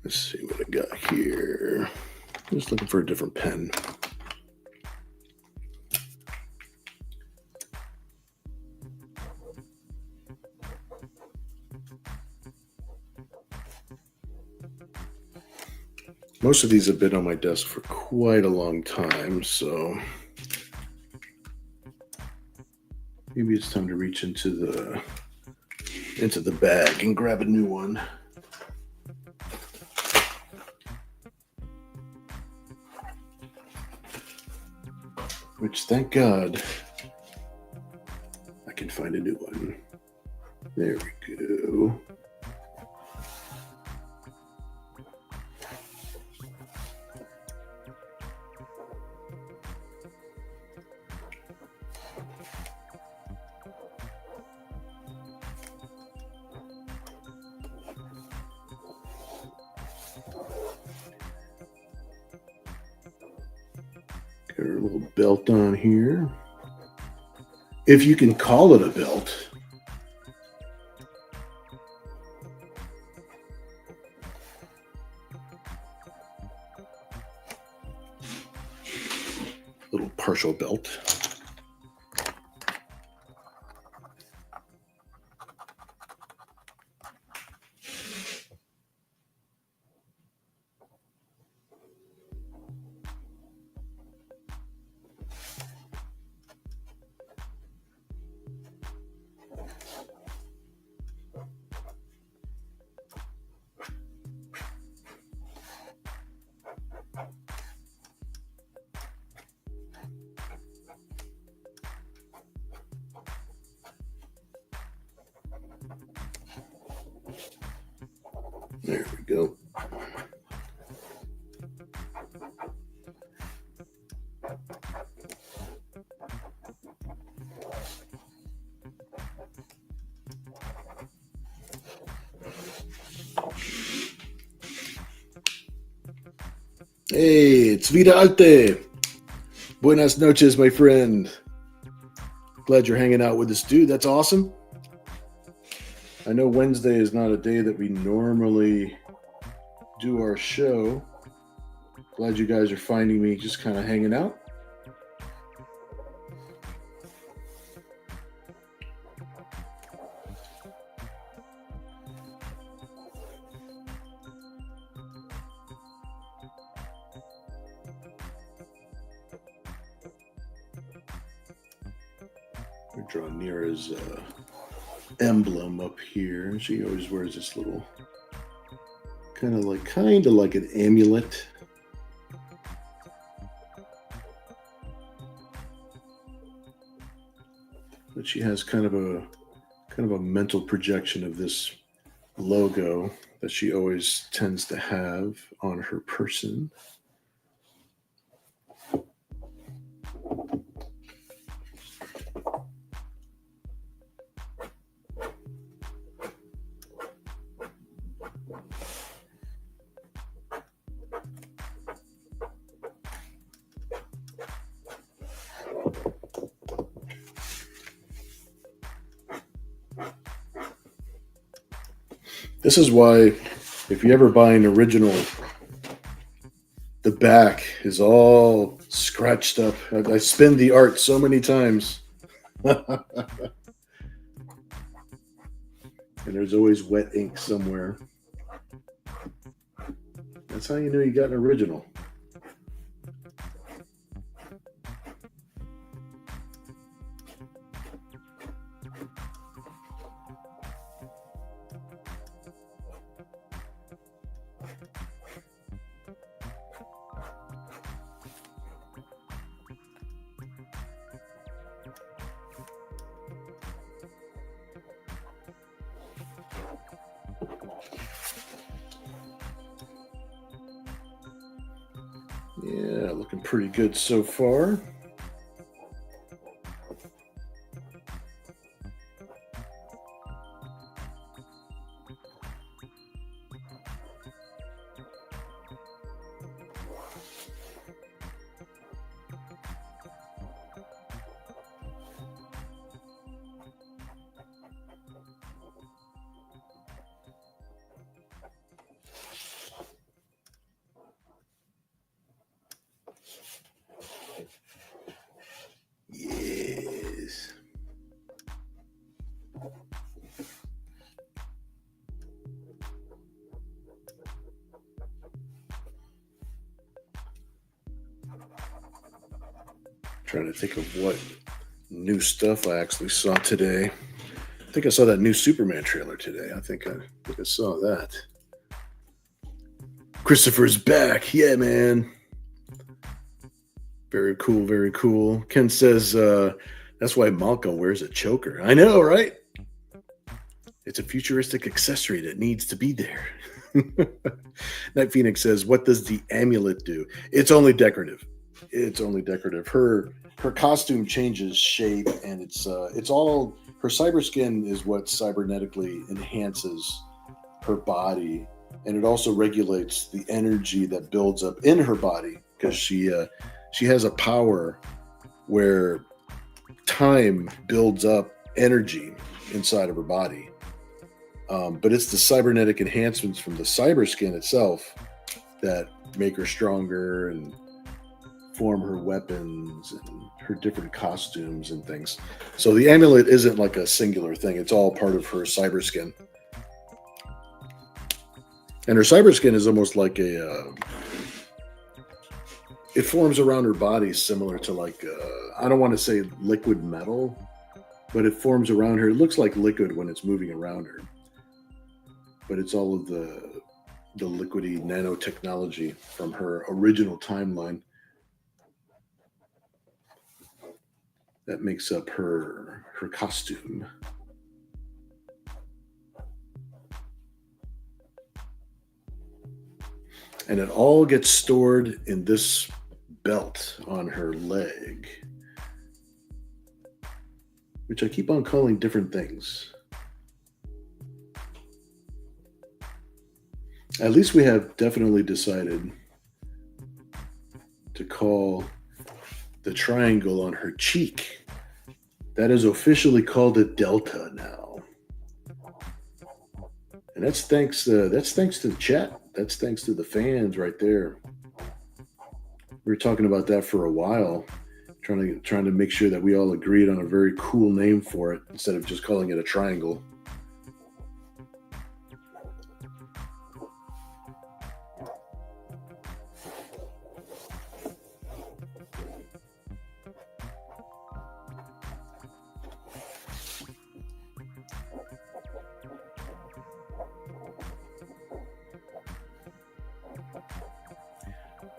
Let's see what I got here. Just looking for a different pen. Most of these have been on my desk for quite a long time, so maybe it's time to reach into the bag and grab a new one. Which, thank God, I can find a new one. There we go. Got our little belt on here. If you can call it a belt. Little partial belt. go. Hey, it's Vida Alte. Buenas noches, my friend. Glad you're hanging out with us, dude. That's awesome. I know Wednesday is not a day that we normally do our show. Glad you guys are finding me just kind of hanging out. We draw Nira's emblem up here. She always wears this little kind of like an amulet. But she has kind of a mental projection of this logo that she always tends to have on her person. This is why, if you ever buy an original, the back is all scratched up. I spin the art so many times. And there's always wet ink somewhere. That's how you know you got an original. Yeah, looking pretty good so far. Yes. Trying to think of what new stuff I actually saw today. I think I saw that new Superman trailer today. I think I saw that. Christopher's back. Yeah, man. Very cool, very cool. Ken says that's why Malcolm wears a choker. I know, right? It's a futuristic accessory that needs to be there. Night Phoenix says, what does the amulet do? It's only decorative. It's only decorative. Her costume changes shape, and it's all her cyber skin is what cybernetically enhances her body, and it also regulates the energy that builds up in her body, because she has a power where time builds up energy inside of her body. But it's the cybernetic enhancements from the cyber skin itself that make her stronger and form her weapons and her different costumes and things. So the amulet isn't like a singular thing. It's all part of her cyber skin. And her cyber skin is almost like it forms around her body similar to like, I don't want to say liquid metal, but it forms around her. It looks like liquid when it's moving around her. But it's all of the liquidy nanotechnology from her original timeline that makes up her costume. And it all gets stored in this belt on her leg, which I keep on calling different things. At least we have definitely decided to call the triangle on her cheek. That is officially called a delta now. And that's thanks to the chat. That's thanks to the fans right there. We were talking about that for a while, trying to make sure that we all agreed on a very cool name for it instead of just calling it a triangle.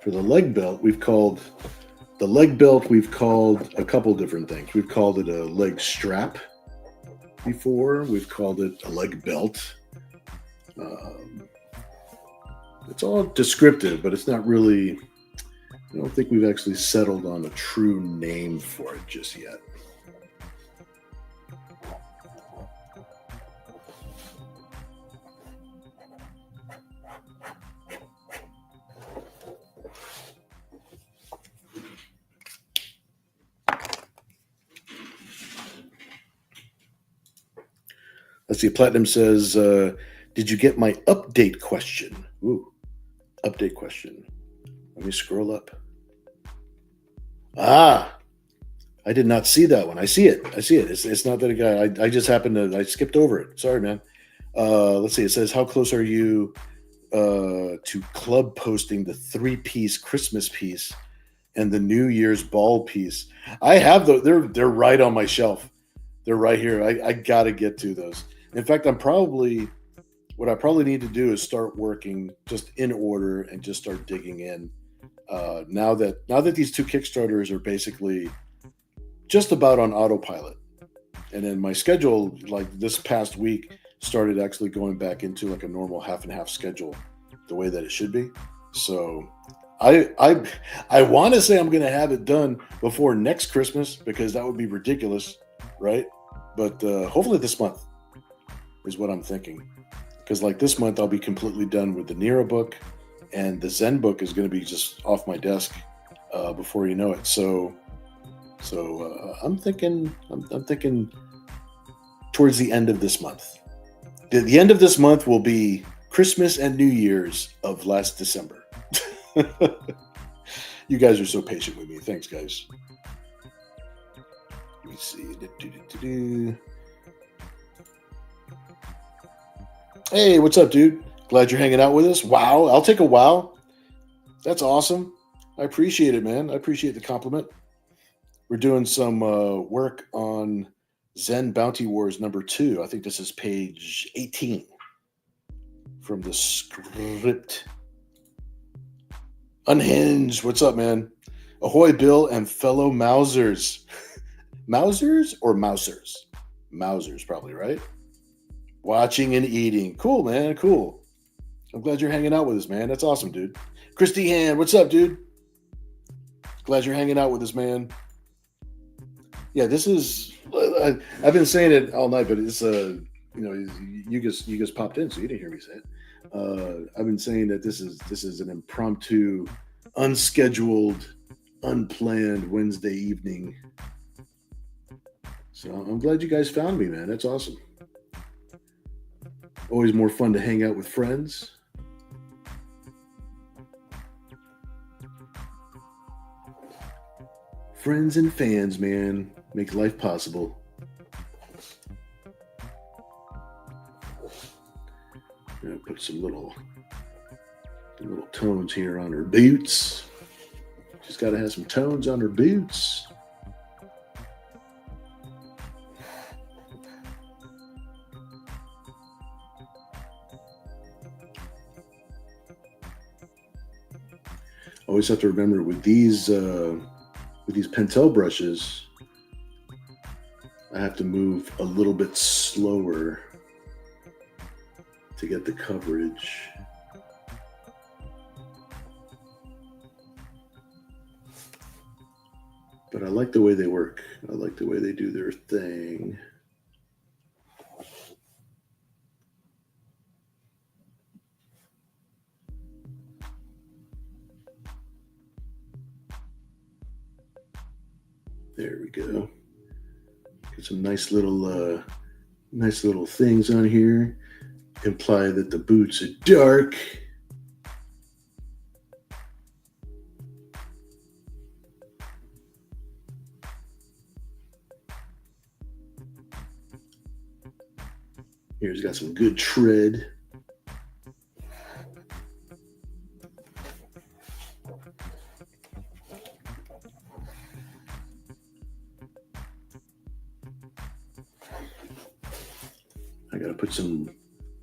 For the leg belt, we've called a couple different things. We've called it a leg strap before. We've called it a leg belt. It's all descriptive, but it's not really. I don't think we've actually settled on a true name for it just yet. Let's see. Platinum says, "Did you get my update question?" Ooh, update question. Let me scroll up. Ah, I did not see that one. I see it. It's not that a guy. I just happened to. I skipped over it. Sorry, man. Let's see. It says, "How close are you to club posting the 3-piece Christmas piece and the New Year's ball piece?" I have those. They're right on my shelf. They're right here. I gotta get to those. In fact, what I probably need to do is start working just in order and just start digging in. Now that these two Kickstarters are basically just about on autopilot, and then my schedule, like this past week, started actually going back into like a normal half and half schedule, the way that it should be. So I want to say I'm going to have it done before next Christmas, because that would be ridiculous, right? But hopefully this month is what I'm thinking, because like this month I'll be completely done with the Nira book, and the Zen book is going to be just off my desk before you know it. So I'm thinking towards the end of this month. The end of this month will be Christmas and New Year's of last December. You guys are so patient with me. Thanks, guys. Let me see. Hey, what's up, dude? Glad you're hanging out with us. Wow, I'll take a wow. That's awesome. I appreciate it, man. I appreciate the compliment. We're doing some work on ZEN Bounty Wars #2. I think this is page 18 from the script. Unhinged. What's up, man? Ahoy, Bill and fellow Mousers. Mousers or Mousers? Mousers, probably, right? Watching and eating. Cool, man. Cool. I'm glad you're hanging out with us, man. That's awesome, dude. Christy Hand, what's up, dude? Glad you're hanging out with us, man. Yeah, this is. I've been saying it all night, but it's you just popped in, so you didn't hear me say it. I've been saying that this is an impromptu, unscheduled, unplanned Wednesday evening. So I'm glad you guys found me, man. That's awesome. Always more fun to hang out with friends. Friends and fans, man, make life possible. I'm gonna put some little tones here on her boots. She's got to have some tones on her boots. Always have to remember with these Pentel brushes, I have to move a little bit slower to get the coverage. But I like the way they work. I like the way they do their thing. There we go. Get some nice little things on here. Imply that the boots are dark. Here's got some good tread. I gotta put some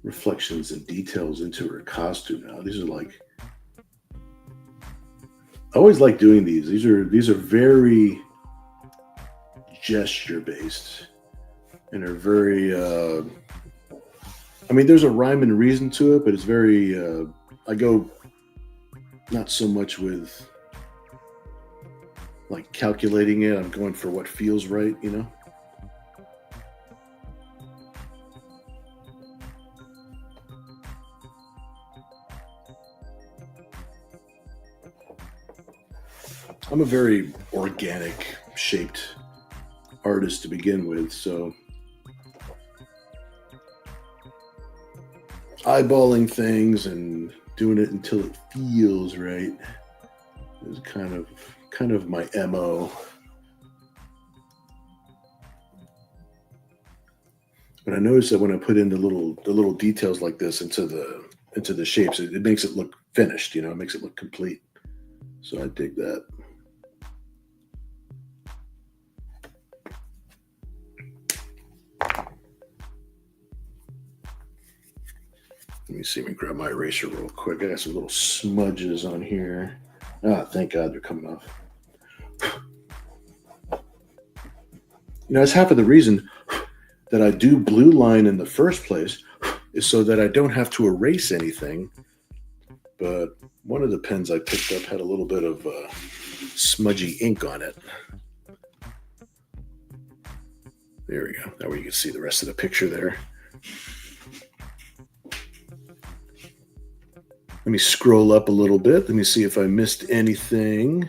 reflections and details into her costume now. These are like, I always like doing these. These are very gesture based and are very I mean, there's a rhyme and reason to it, but it's very I go not so much with like calculating it. I'm going for what feels right, you know. I'm a very organic shaped artist to begin with, so eyeballing things and doing it until it feels right is kind of my MO. But I notice that when I put in the little details like this into the shapes, it makes it look finished, you know, it makes it look complete. So I dig that. Let me see. Let me grab my eraser real quick. I got some little smudges on here. Ah, thank God they're coming off. You know, that's half of the reason that I do blue line in the first place is so that I don't have to erase anything. But one of the pens I picked up had a little bit of smudgy ink on it. There we go. That way you can see the rest of the picture there. Let me scroll up a little bit. Let me see if I missed anything.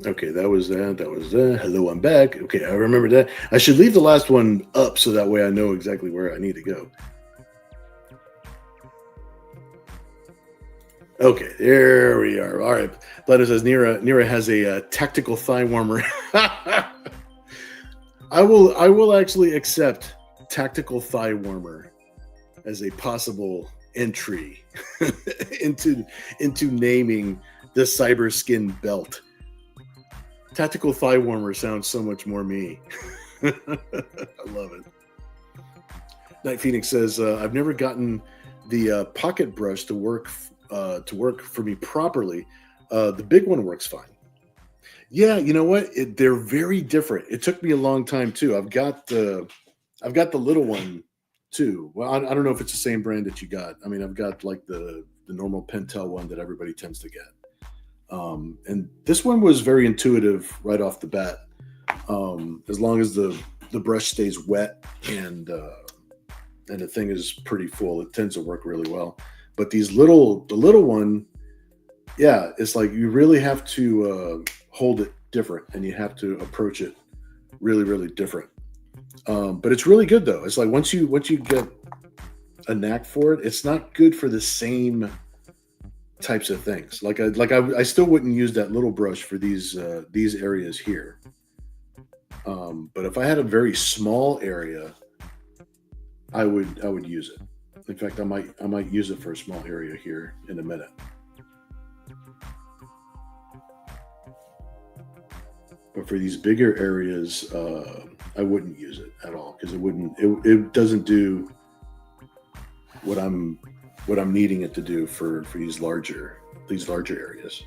Okay, that was that. That was that. Hello, I'm back. Okay, I remember that. I should leave the last one up so that way I know exactly where I need to go. Okay, there we are. All right. Letter says Nira has a tactical thigh warmer. I will actually accept tactical thigh warmer as a possible entry into naming the cyber skin belt. Tactical thigh warmer sounds so much more me. I love it. Night Phoenix says I've never gotten the pocket brush to work for me properly. The big one works fine. Yeah, you know what? They're very different. It took me a long time too. I've got the little one too. Well, I don't know if it's the same brand that you got. I mean, I've got like the normal Pentel one that everybody tends to get. And this one was very intuitive right off the bat. As long as the brush stays wet and the thing is pretty full, it tends to work really well. But the little one, yeah, it's like you really have to hold it different and you have to approach it really, really different. But it's really good though. It's like once you get a knack for it, it's not good for the same types of things. I still wouldn't use that little brush for these areas here. But if I had a very small area, I would use it. In fact, I might use it for a small area here in a minute. But for these bigger areas, I wouldn't use it at all because it doesn't do what I'm needing it to do for these larger areas.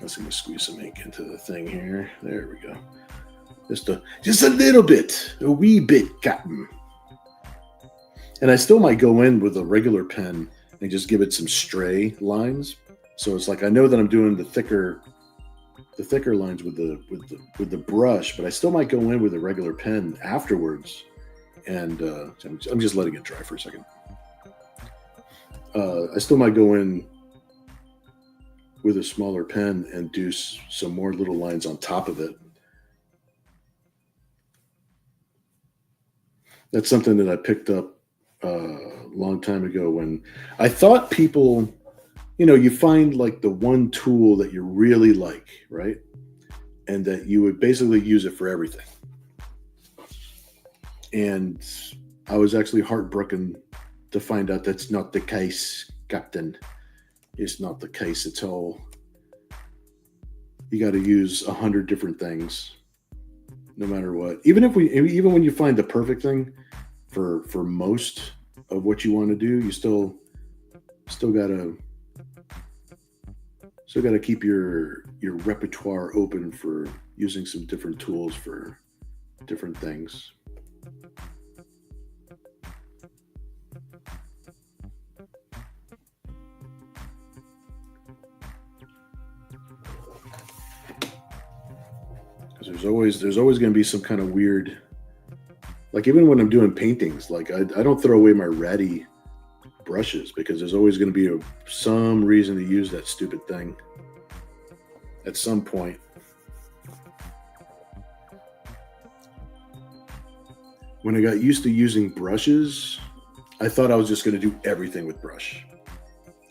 Let's squeeze some ink into the thing here. There we go. Just a little bit, a wee bit, Captain. And I still might go in with a regular pen and just give it some stray lines. So it's like I know that I'm doing the thicker lines with the brush, but I still might go in with a regular pen afterwards. And I'm just letting it dry for a second. I still might go in with a smaller pen and do some more little lines on top of it. That's something that I picked up a long time ago when I thought people, you find like the one tool that you really like, right? And that you would basically use it for everything. And I was actually heartbroken to find out that's not the case, Captain. It's not the case at all. You got to use 100 different things, no matter what. Even when you find the perfect thing for most of what you want to do, you still gotta keep your repertoire open for using some different tools for different things. There's always going to be some kind of weird, like even when I'm doing paintings, like I don't throw away my ratty brushes because there's always going to be some reason to use that stupid thing at some point. When I got used to using brushes, I thought I was just going to do everything with brush.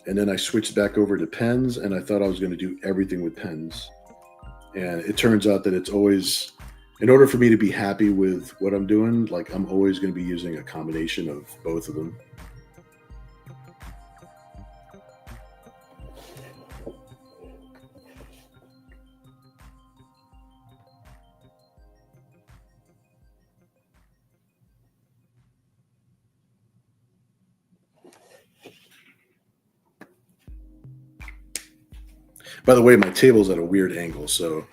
And then I switched back over to pens and I thought I was going to do everything with pens. And it turns out that it's always, in order for me to be happy with what I'm doing, like I'm always going to be using a combination of both of them. By the way, my table's at a weird angle, so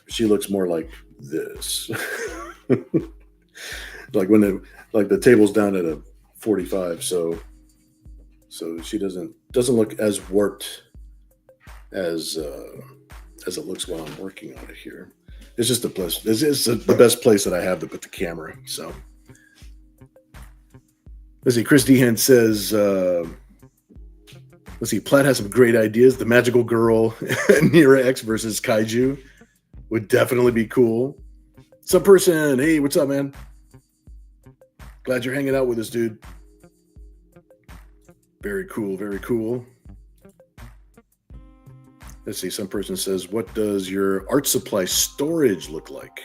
she looks more like this. Like the table's down at a 45, so she doesn't look as warped as it looks while I'm working on it here. It's just the best place that I have to put the camera. So let's see. Chris Dehan says, let's see, Platt has some great ideas. The Magical Girl, Nira-X versus Kaiju would definitely be cool. Some person, hey, what's up, man? Glad you're hanging out with us, dude. Very cool, very cool. Let's see, some person says, what does your art supply storage look like?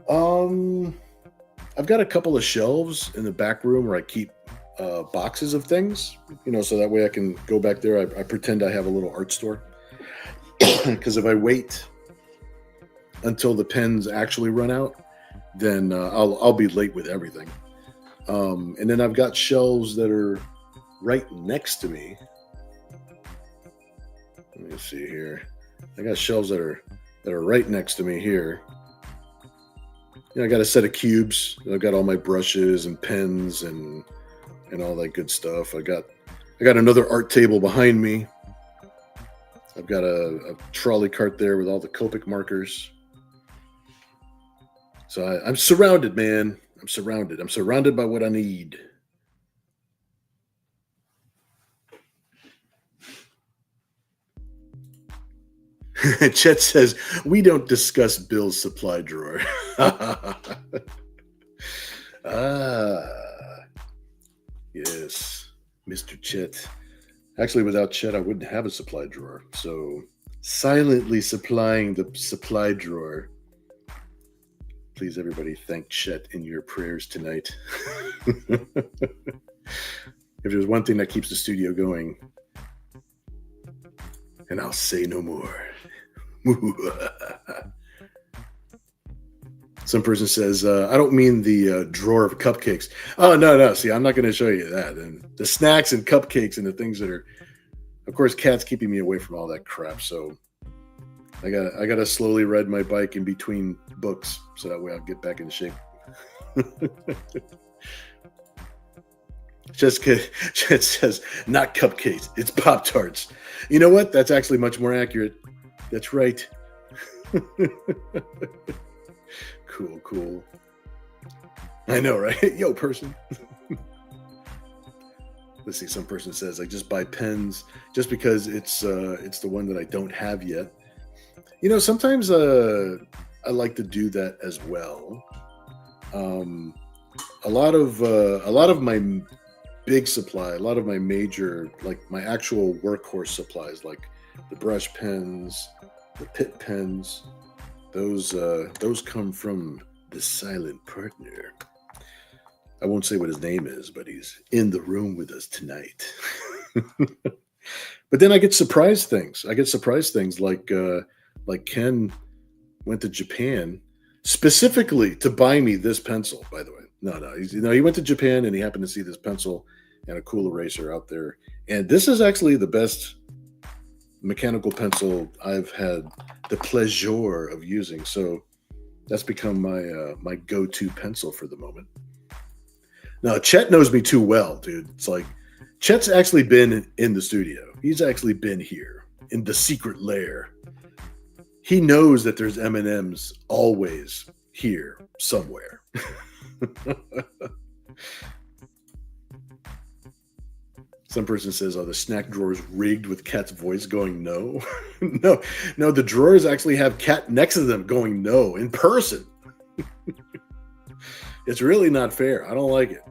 I've got a couple of shelves in the back room where I keep boxes of things, so that way I can go back there. I pretend I have a little art store. Because if I wait until the pens actually run out, then I'll be late with everything. And then I've got shelves that are right next to me. Let me see here. I got shelves that are right next to me here. I got a set of cubes. I've got all my brushes and pens and all that good stuff. I got another art table behind me. I've got a trolley cart there with all the Copic markers. So I'm surrounded, man. I'm surrounded. I'm surrounded by what I need. Chet says, we don't discuss Bill's supply drawer. Yes, Mr. Chet. Actually, without Chet, I wouldn't have a supply drawer. So, silently supplying the supply drawer. Please, everybody, thank Chet in your prayers tonight. If there's one thing that keeps the studio going, and I'll say no more. Some person says, I don't mean the drawer of cupcakes. Oh, no. See, I'm not going to show you that. And the snacks and cupcakes and the things that are, of course, Cat's keeping me away from all that crap. So I got to slowly ride my bike in between books so that way I'll get back in shape. Just it says not cupcakes, it's Pop Tarts. You know what? That's actually much more accurate. That's right. Cool, cool. I know, right? Yo, person. Let's see. Some person says, "I just buy pens just because it's the one that I don't have yet." Sometimes I like to do that as well. Um, a lot of my big supply, a lot of my major, like my actual workhorse supplies, like the brush pens, the pit pens, those come from the silent partner. I won't say what his name is, but he's in the room with us tonight. But then I get surprise things. I get surprise things like Ken went to Japan specifically to buy me this pencil. By the way, no, he went to Japan and he happened to see this pencil and a cool eraser out there. And this is actually the best mechanical pencil I've had the pleasure of using. So that's become my go-to pencil for the moment. Now, Chet knows me too well, dude. It's like Chet's actually been in the studio. He's actually been here in the secret lair. He knows that there's M&Ms always here somewhere. Some person says, "Oh, the snack drawer is rigged with Cat's voice going no." No, the drawers actually have Cat next to them going no in person. It's really not fair. I don't like it.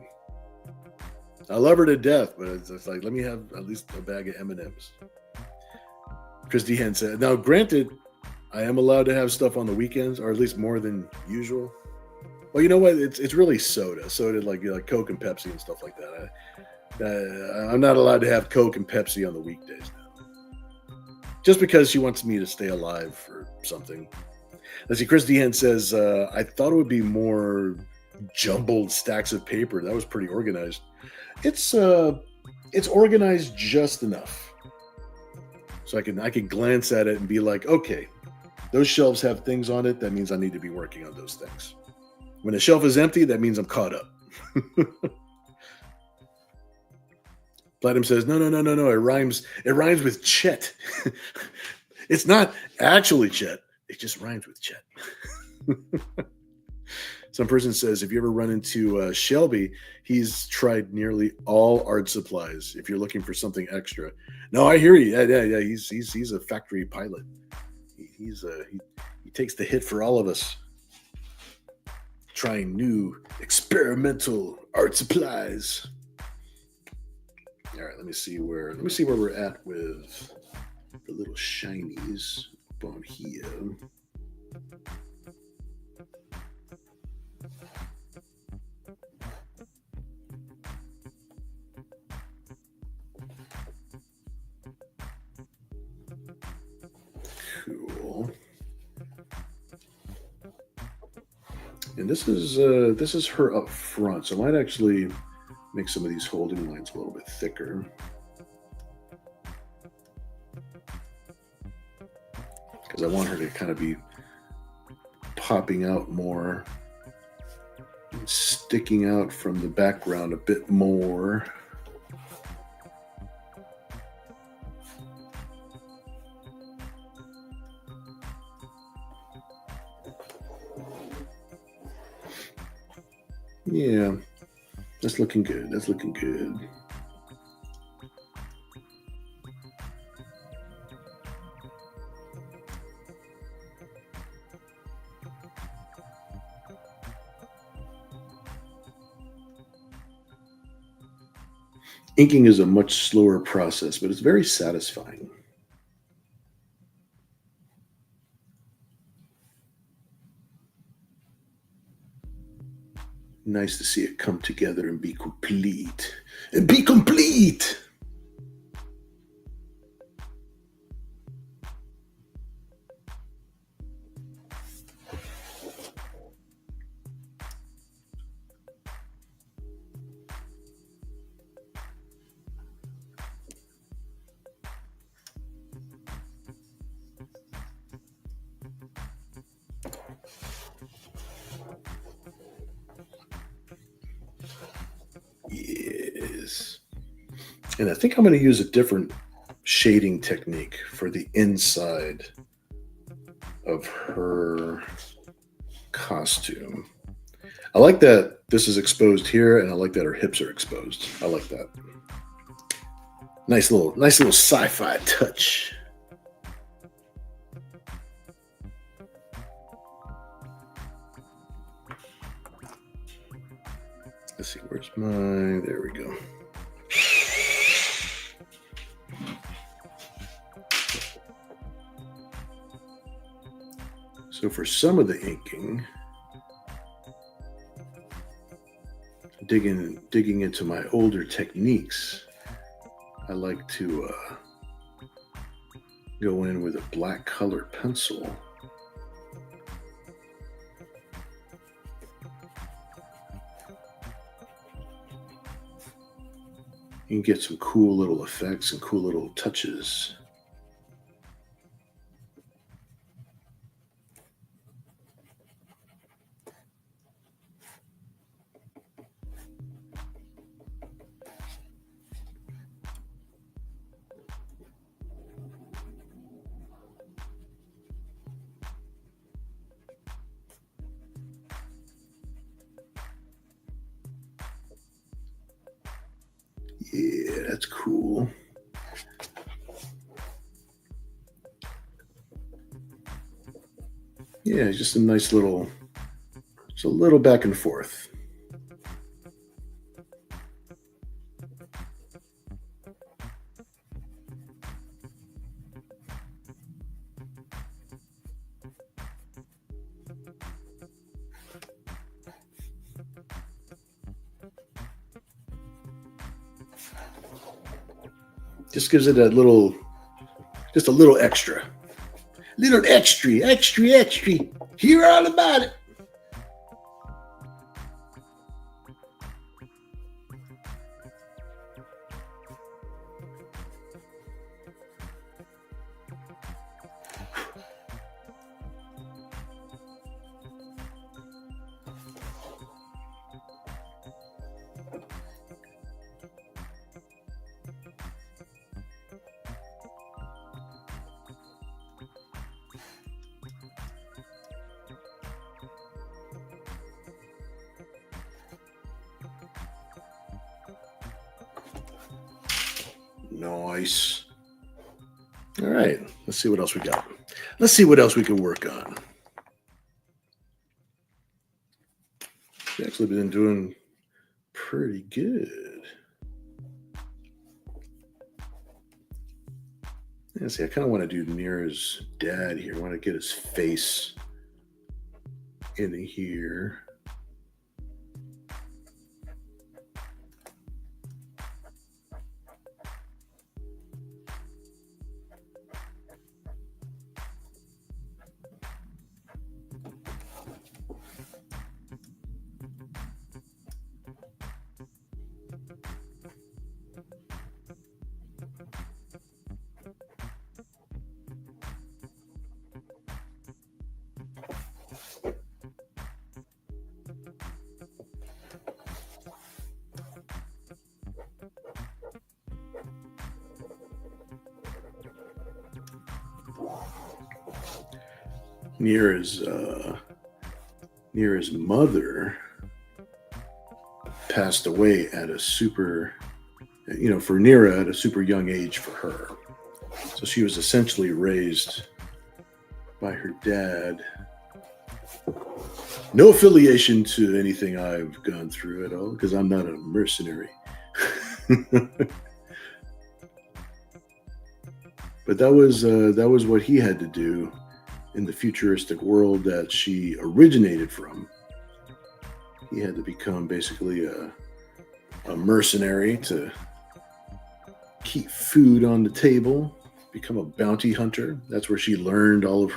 I love her to death, but it's like, let me have at least a bag of M&Ms. Chris Dehan said, now granted, I am allowed to have stuff on the weekends, or at least more than usual. Well, you know what? It's really soda. Soda like Coke and Pepsi and stuff like that. I'm not allowed to have Coke and Pepsi on the weekdays now. Just because she wants me to stay alive or something. Let's see, Chris Dehan says, I thought it would be more jumbled stacks of paper. That was pretty organized. It's organized just enough. So I can glance at it and be like, okay, those shelves have things on it. That means I need to be working on those things. When a shelf is empty, that means I'm caught up. Platinum says, no. It rhymes with Chet. It's not actually Chet. It just rhymes with Chet. Some person says, if you ever run into Shelby, he's tried nearly all art supplies. If you're looking for something extra. No, I hear you. Yeah. He's a factory pilot. He takes the hit for all of us. Trying new experimental art supplies. All right, let me see where we're at with the little shinies on here. Cool. And this is her up front, so I might actually make some of these holding lines a little bit thicker. Because I want her to kind of be popping out more and sticking out from the background a bit more. Yeah, that's looking good. That's looking good. Inking is a much slower process, but it's very satisfying. Nice to see it come together and be complete. And be complete! Yes. And I think I'm going to use a different shading technique for the inside of her costume. I like that this is exposed here, and I like that her hips are exposed. I like that. Nice little sci-fi touch. Let's see, where's my, there we go. So for some of the inking, digging into my older techniques, I like to go in with a black colored pencil. You can get some cool little effects and cool little touches. Yeah, that's cool. Yeah, just a nice little, just a little back and forth. Just gives it a little, just a little extra. Little extra. Hear all about it. Nice. All right, let's see what else we got. Let's see what else we can work on. We've actually been doing pretty good. Yeah, see, I kind of want to do Nira's dad here. I want to get his face in here. Nira's mother passed away at a super, for Nira at a super young age for her. So she was essentially raised by her dad. No affiliation to anything I've gone through at all, because I'm not a mercenary. But that was what he had to do in the futuristic world that she originated from. He had to become basically a mercenary to keep food on the table, become a bounty hunter. That's where she learned all of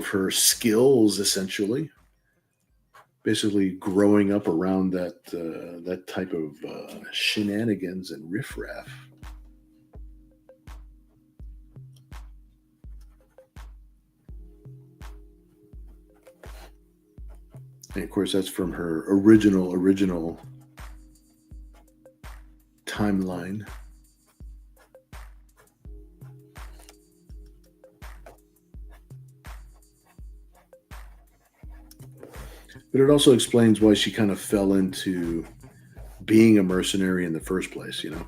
her skills, essentially. Basically, growing up around that type of shenanigans and riffraff. And of course, that's from her original timeline. But it also explains why she kind of fell into being a mercenary in the first place, you know?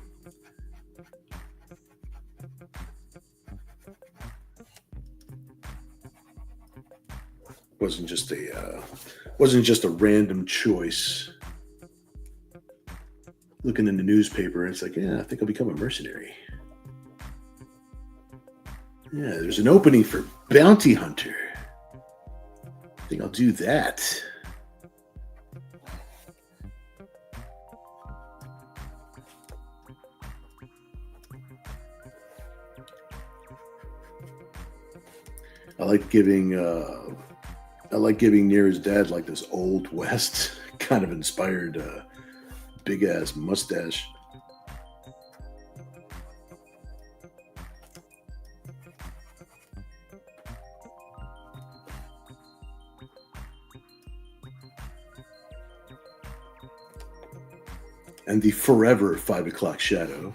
Wasn't just a random choice. Looking in the newspaper, and it's like, yeah, I think I'll become a mercenary. Yeah, there's an opening for bounty hunter. I think I'll do that. I like giving Nira's dad like this old west kind of inspired big ass mustache. And the forever 5 o'clock shadow.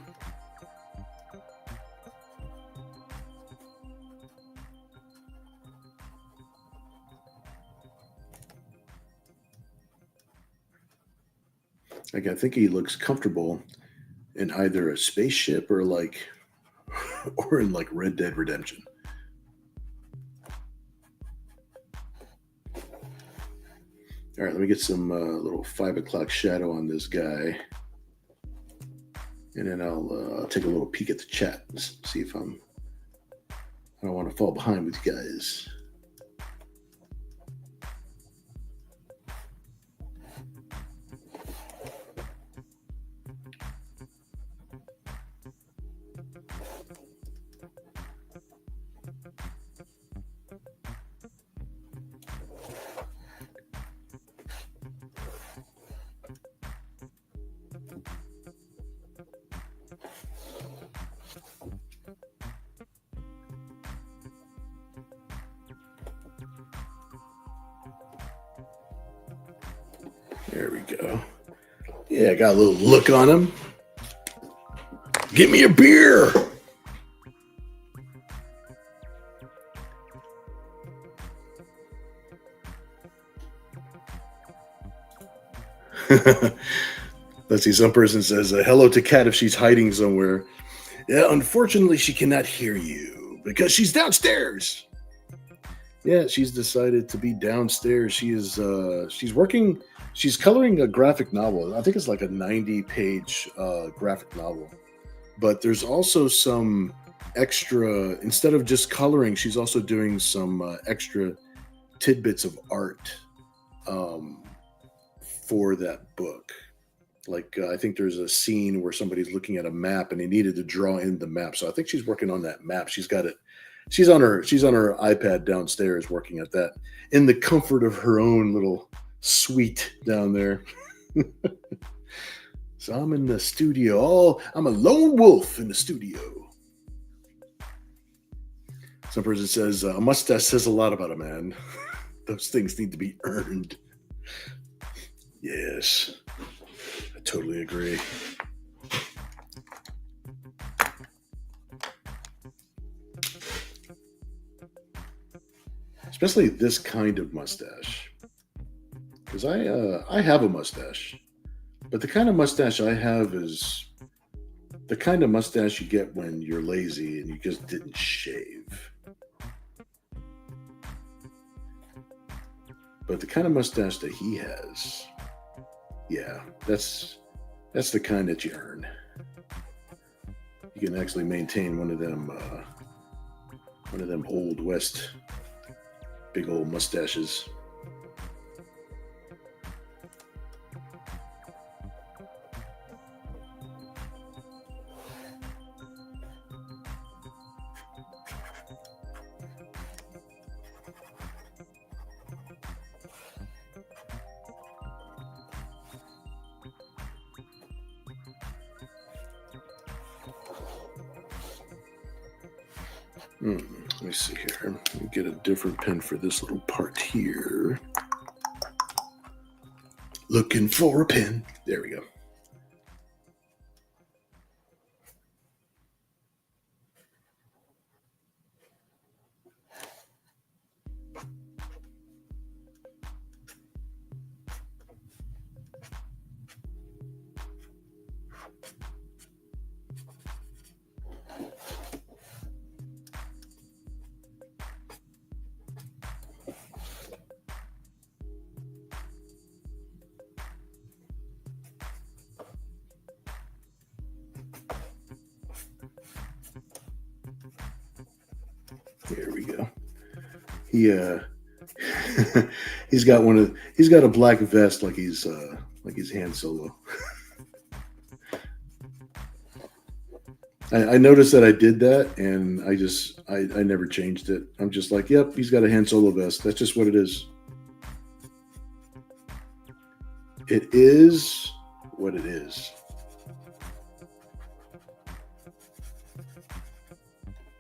Like, I think he looks comfortable in either a spaceship or in like Red Dead Redemption. All right, let me get some little 5 o'clock shadow on this guy. And then I'll take a little peek at the chat and see if I don't want to fall behind with you guys. There we go. Yeah, got a little look on him. Give me a beer. Let's see, some person says, hello to Kat if she's hiding somewhere. Yeah, unfortunately, she cannot hear you because she's downstairs. Yeah, she's decided to be downstairs. She's working. She's coloring a graphic novel. I think it's like a 90-page graphic novel. But there's also some extra, instead of just coloring, she's also doing some extra tidbits of art for that book. Like, I think there's a scene where somebody's looking at a map and they needed to draw in the map. So I think she's working on that map. She's got it. She's on her iPad downstairs working at that in the comfort of her own little suite down there. So I'm in the studio. I'm a lone wolf in the studio. Some person says, a mustache says a lot about a man. Those things need to be earned. Yes, I totally agree. Especially this kind of mustache. Because I have a mustache. But the kind of mustache I have is the kind of mustache you get when you're lazy and you just didn't shave. But the kind of mustache that he has, yeah, that's the kind that you earn. You can actually maintain one of them old West big old mustaches. Let me see here. Let me get a different pen for this little part here. Looking for a pen. There we go. Here we go. He he's got a black vest like he's Han Solo. I noticed that I did that, and I never changed it. I'm just like, yep, he's got a Han Solo vest. That's just what it is. It is what it is.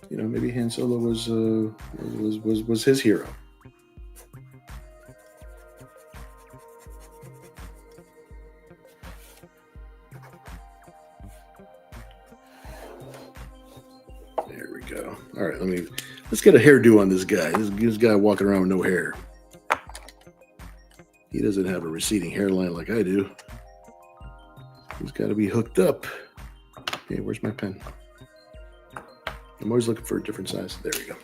You know, maybe Han Solo was his hero. There we go. All right, let's get a hairdo on this guy. This guy walking around with no hair. He doesn't have a receding hairline like I do. He's got to be hooked up. Hey, where's my pen? I'm always looking for a different size. There we go.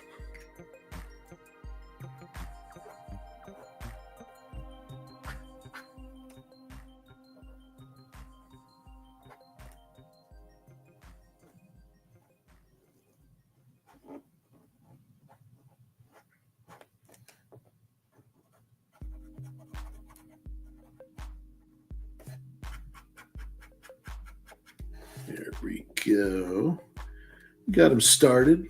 There we go. Got him started.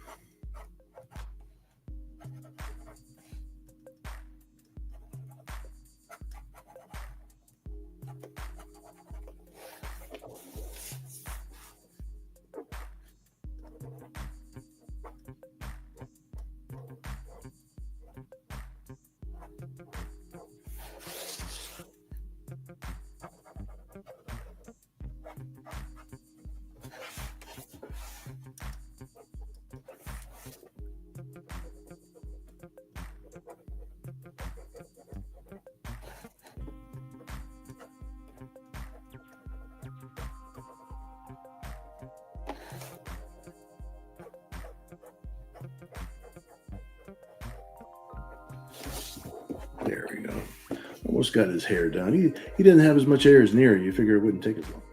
There we go. Almost got his hair done. He didn't have as much hair as Nira. You figure it wouldn't take as long.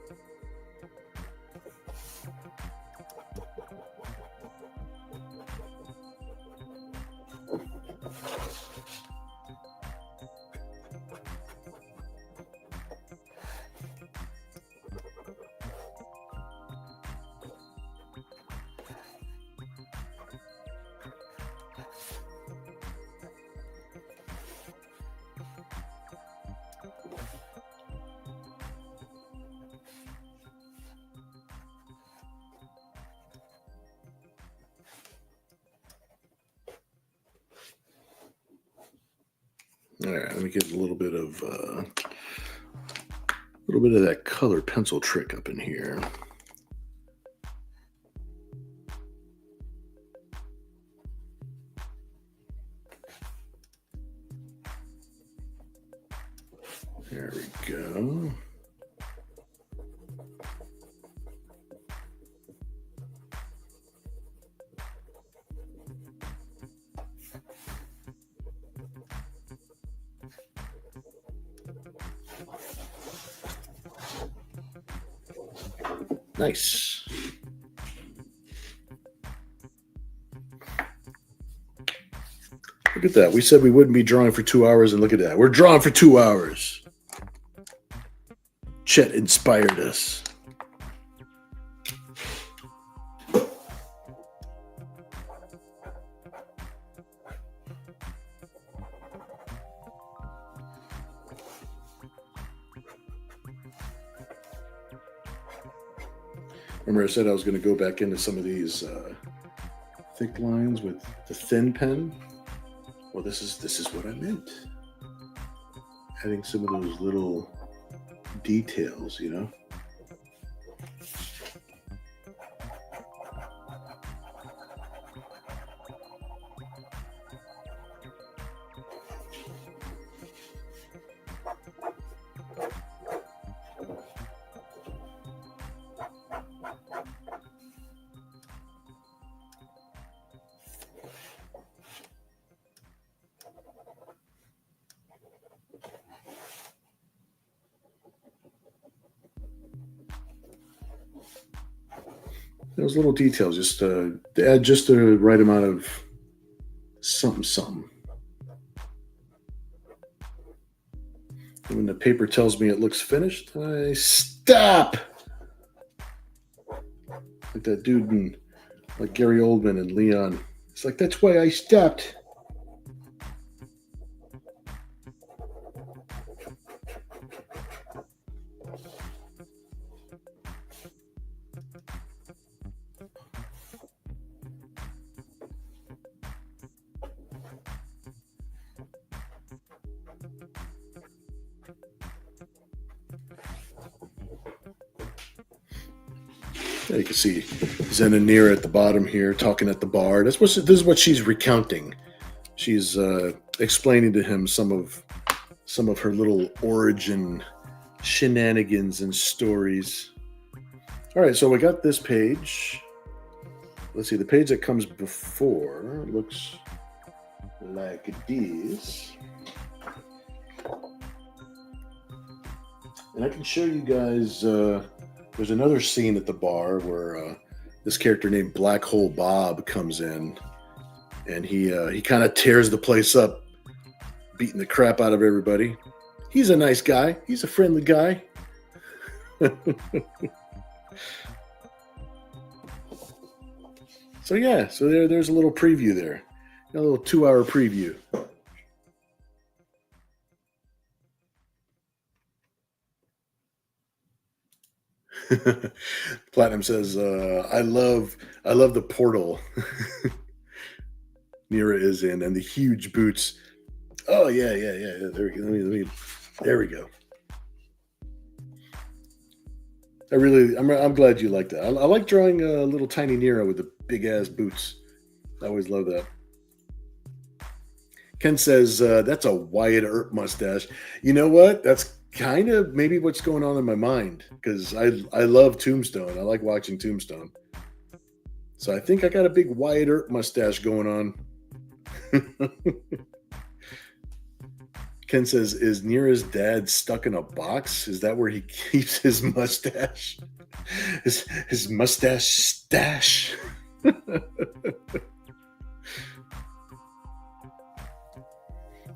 All right, let me get a little bit of that color pencil trick up in here. There we go. Nice. Look at that. We said we wouldn't be drawing for 2 hours, and look at that. We're drawing for 2 hours. Chet inspired us. Remember I said I was going to go back into some of these thick lines with the thin pen? Well, this is what I meant. Adding some of those little details, you know? Those little details, just to add just the right amount of something, something. And when the paper tells me it looks finished, I stop. Like that dude in, like Gary Oldman and Leon. It's like, that's why I stopped. You can see Zen and Nira at the bottom here talking at the bar. This is what she's recounting. She's explaining to him some of her little origin shenanigans and stories. All right, so we got this page. Let's see, the page that comes before looks like this. And I can show you guys, there's another scene at the bar where this character named Black Hole Bob comes in, and he kind of tears the place up, beating the crap out of everybody. He's a nice guy. He's a friendly guy. So yeah, so there's a little preview there, a little 2-hour preview. Platinum says, I love the portal Nira is in and the huge boots. Oh yeah. There we go. There we go. I'm glad you like that. I like drawing a little tiny Nira with the big ass boots. I always love that. Ken says, that's a Wyatt Earp mustache. You know what? That's kind of maybe what's going on in my mind, because I love Tombstone. I like watching Tombstone. So I think I got a big Wyatt Earp mustache going on. Ken says, is Nira's dad stuck in a box? Is that where he keeps his mustache? His mustache stash?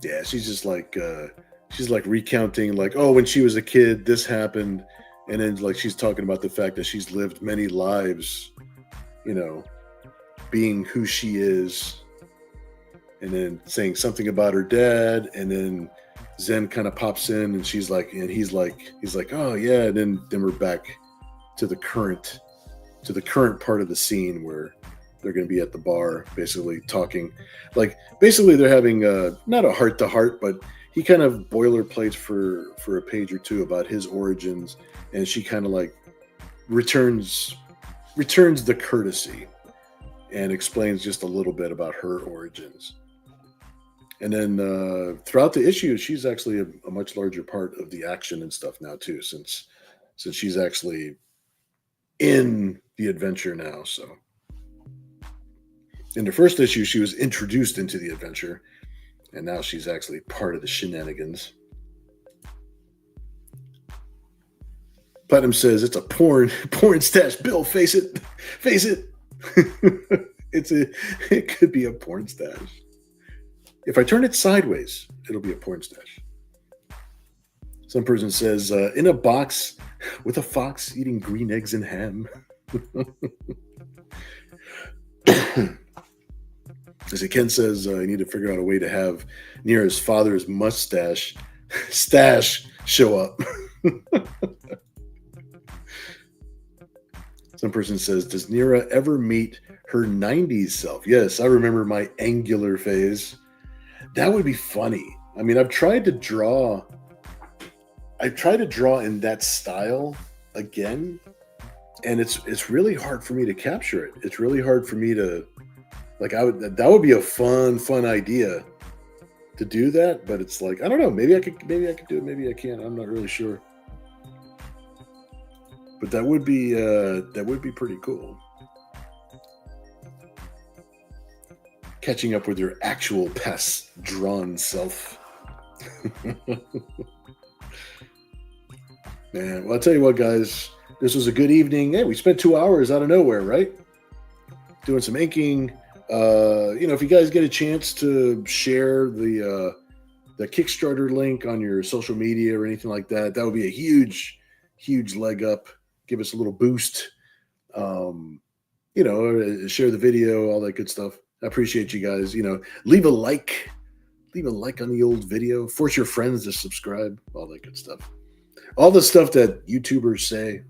Yeah, she's just like recounting, like, oh, when she was a kid, this happened. And then like she's talking about the fact that she's lived many lives, you know, being who she is. And then saying something about her dad, and then Zen kind of pops in, and he's like, oh yeah, and then we're back to the current part of the scene where they're going to be at the bar, basically talking, like basically they're having not a heart to heart, but he kind of boilerplates for a page or two about his origins, and she kind of like returns the courtesy and explains just a little bit about her origins. And then throughout the issue, she's actually a much larger part of the action and stuff now too, since she's actually in the adventure now. So in the first issue, she was introduced into the adventure, and now she's actually part of the shenanigans. Platinum says it's a porn stash. Bill, face it. It could be a porn stash. If I turn it sideways, it'll be a porn stash. Some person says, in a box with a fox eating green eggs and ham. As Ken says, I need to figure out a way to have Nira's father's mustache stash show up. Some person says, does Nira ever meet her 90s self? Yes, I remember my angular phase. That would be funny. I mean, I've tried to draw in that style again, and it's really hard for me to capture it. It's really hard for me to, like, that would be a fun idea to do that, but it's like, I don't know, maybe I could do it, maybe I can't. I'm not really sure. But that would be pretty cool. Catching up with your actual past drawn self. Man, well, I'll tell you what, guys. This was a good evening. Hey, we spent 2 hours out of nowhere, right? Doing some inking. if you guys get a chance to share the Kickstarter link on your social media or anything like that, that would be a huge leg up. Give us a little boost. Share the video, all that good stuff. I appreciate you guys. Leave a like on the old video. Force your friends to subscribe, all that good stuff. All the stuff that YouTubers say.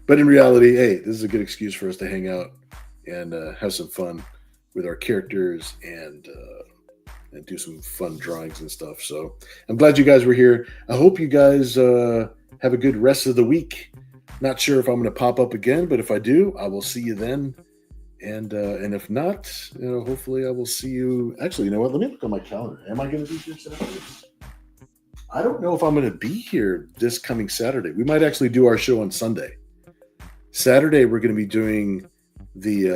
But in reality, hey, this is a good excuse for us to hang out and have some fun with our characters and do some fun drawings and stuff. So I'm glad you guys were here. I hope you guys have a good rest of the week. Not sure if I'm going to pop up again, but if I do, I will see you then. And if not, hopefully I will see you. Actually, you know what? Let me look on my calendar. Am I going to be here Saturday? I don't know if I'm going to be here this coming Saturday. We might actually do our show on Sunday. Saturday, we're going to be doing the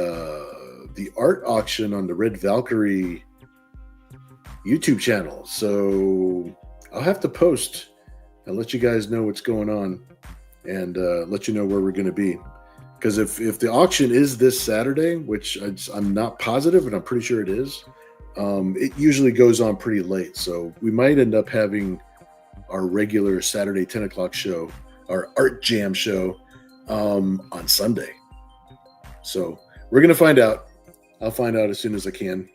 art auction on the Red Valkyrie YouTube channel. So I'll have to post and let you guys know what's going on and let you know where we're going to be. Because if the auction is this Saturday, which I'm not positive, but I'm pretty sure it is, it usually goes on pretty late. So we might end up having our regular Saturday 10 o'clock show, our art jam show, on Sunday. So we're going to find out. I'll find out as soon as I can.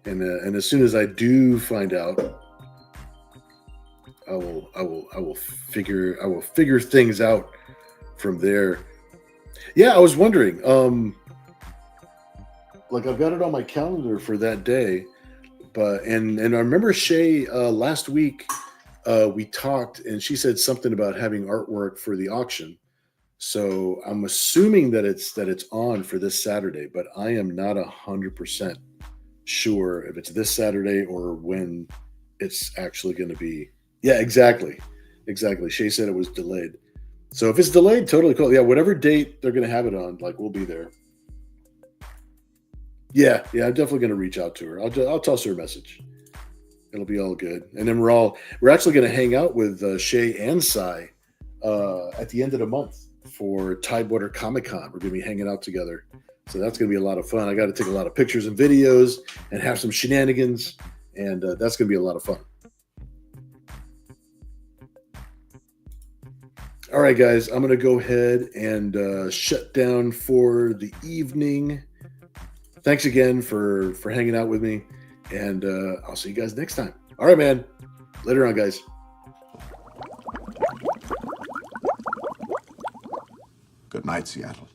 And as soon as I do find out, I will figure things out from there. Yeah, I was wondering. I've got it on my calendar for that day, and I remember Shay last week we talked, and she said something about having artwork for the auction. So I'm assuming that it's on for this Saturday, but I am not 100% sure if it's this Saturday or when it's actually going to be. Yeah, exactly. Shay said it was delayed. So if it's delayed, totally cool. Yeah, whatever date they're going to have it on, we'll be there. Yeah, I'm definitely going to reach out to her. I'll toss her a message. It'll be all good. And then we're actually going to hang out with Shay and Sai at the end of the month for Tidewater Comic-Con. We're going to be hanging out together. So that's going to be a lot of fun. I got to take a lot of pictures and videos and have some shenanigans. And that's going to be a lot of fun. All right, guys, I'm going to go ahead and shut down for the evening. Thanks again for hanging out with me, and I'll see you guys next time. All right, man. Later on, guys. Good night, Seattle.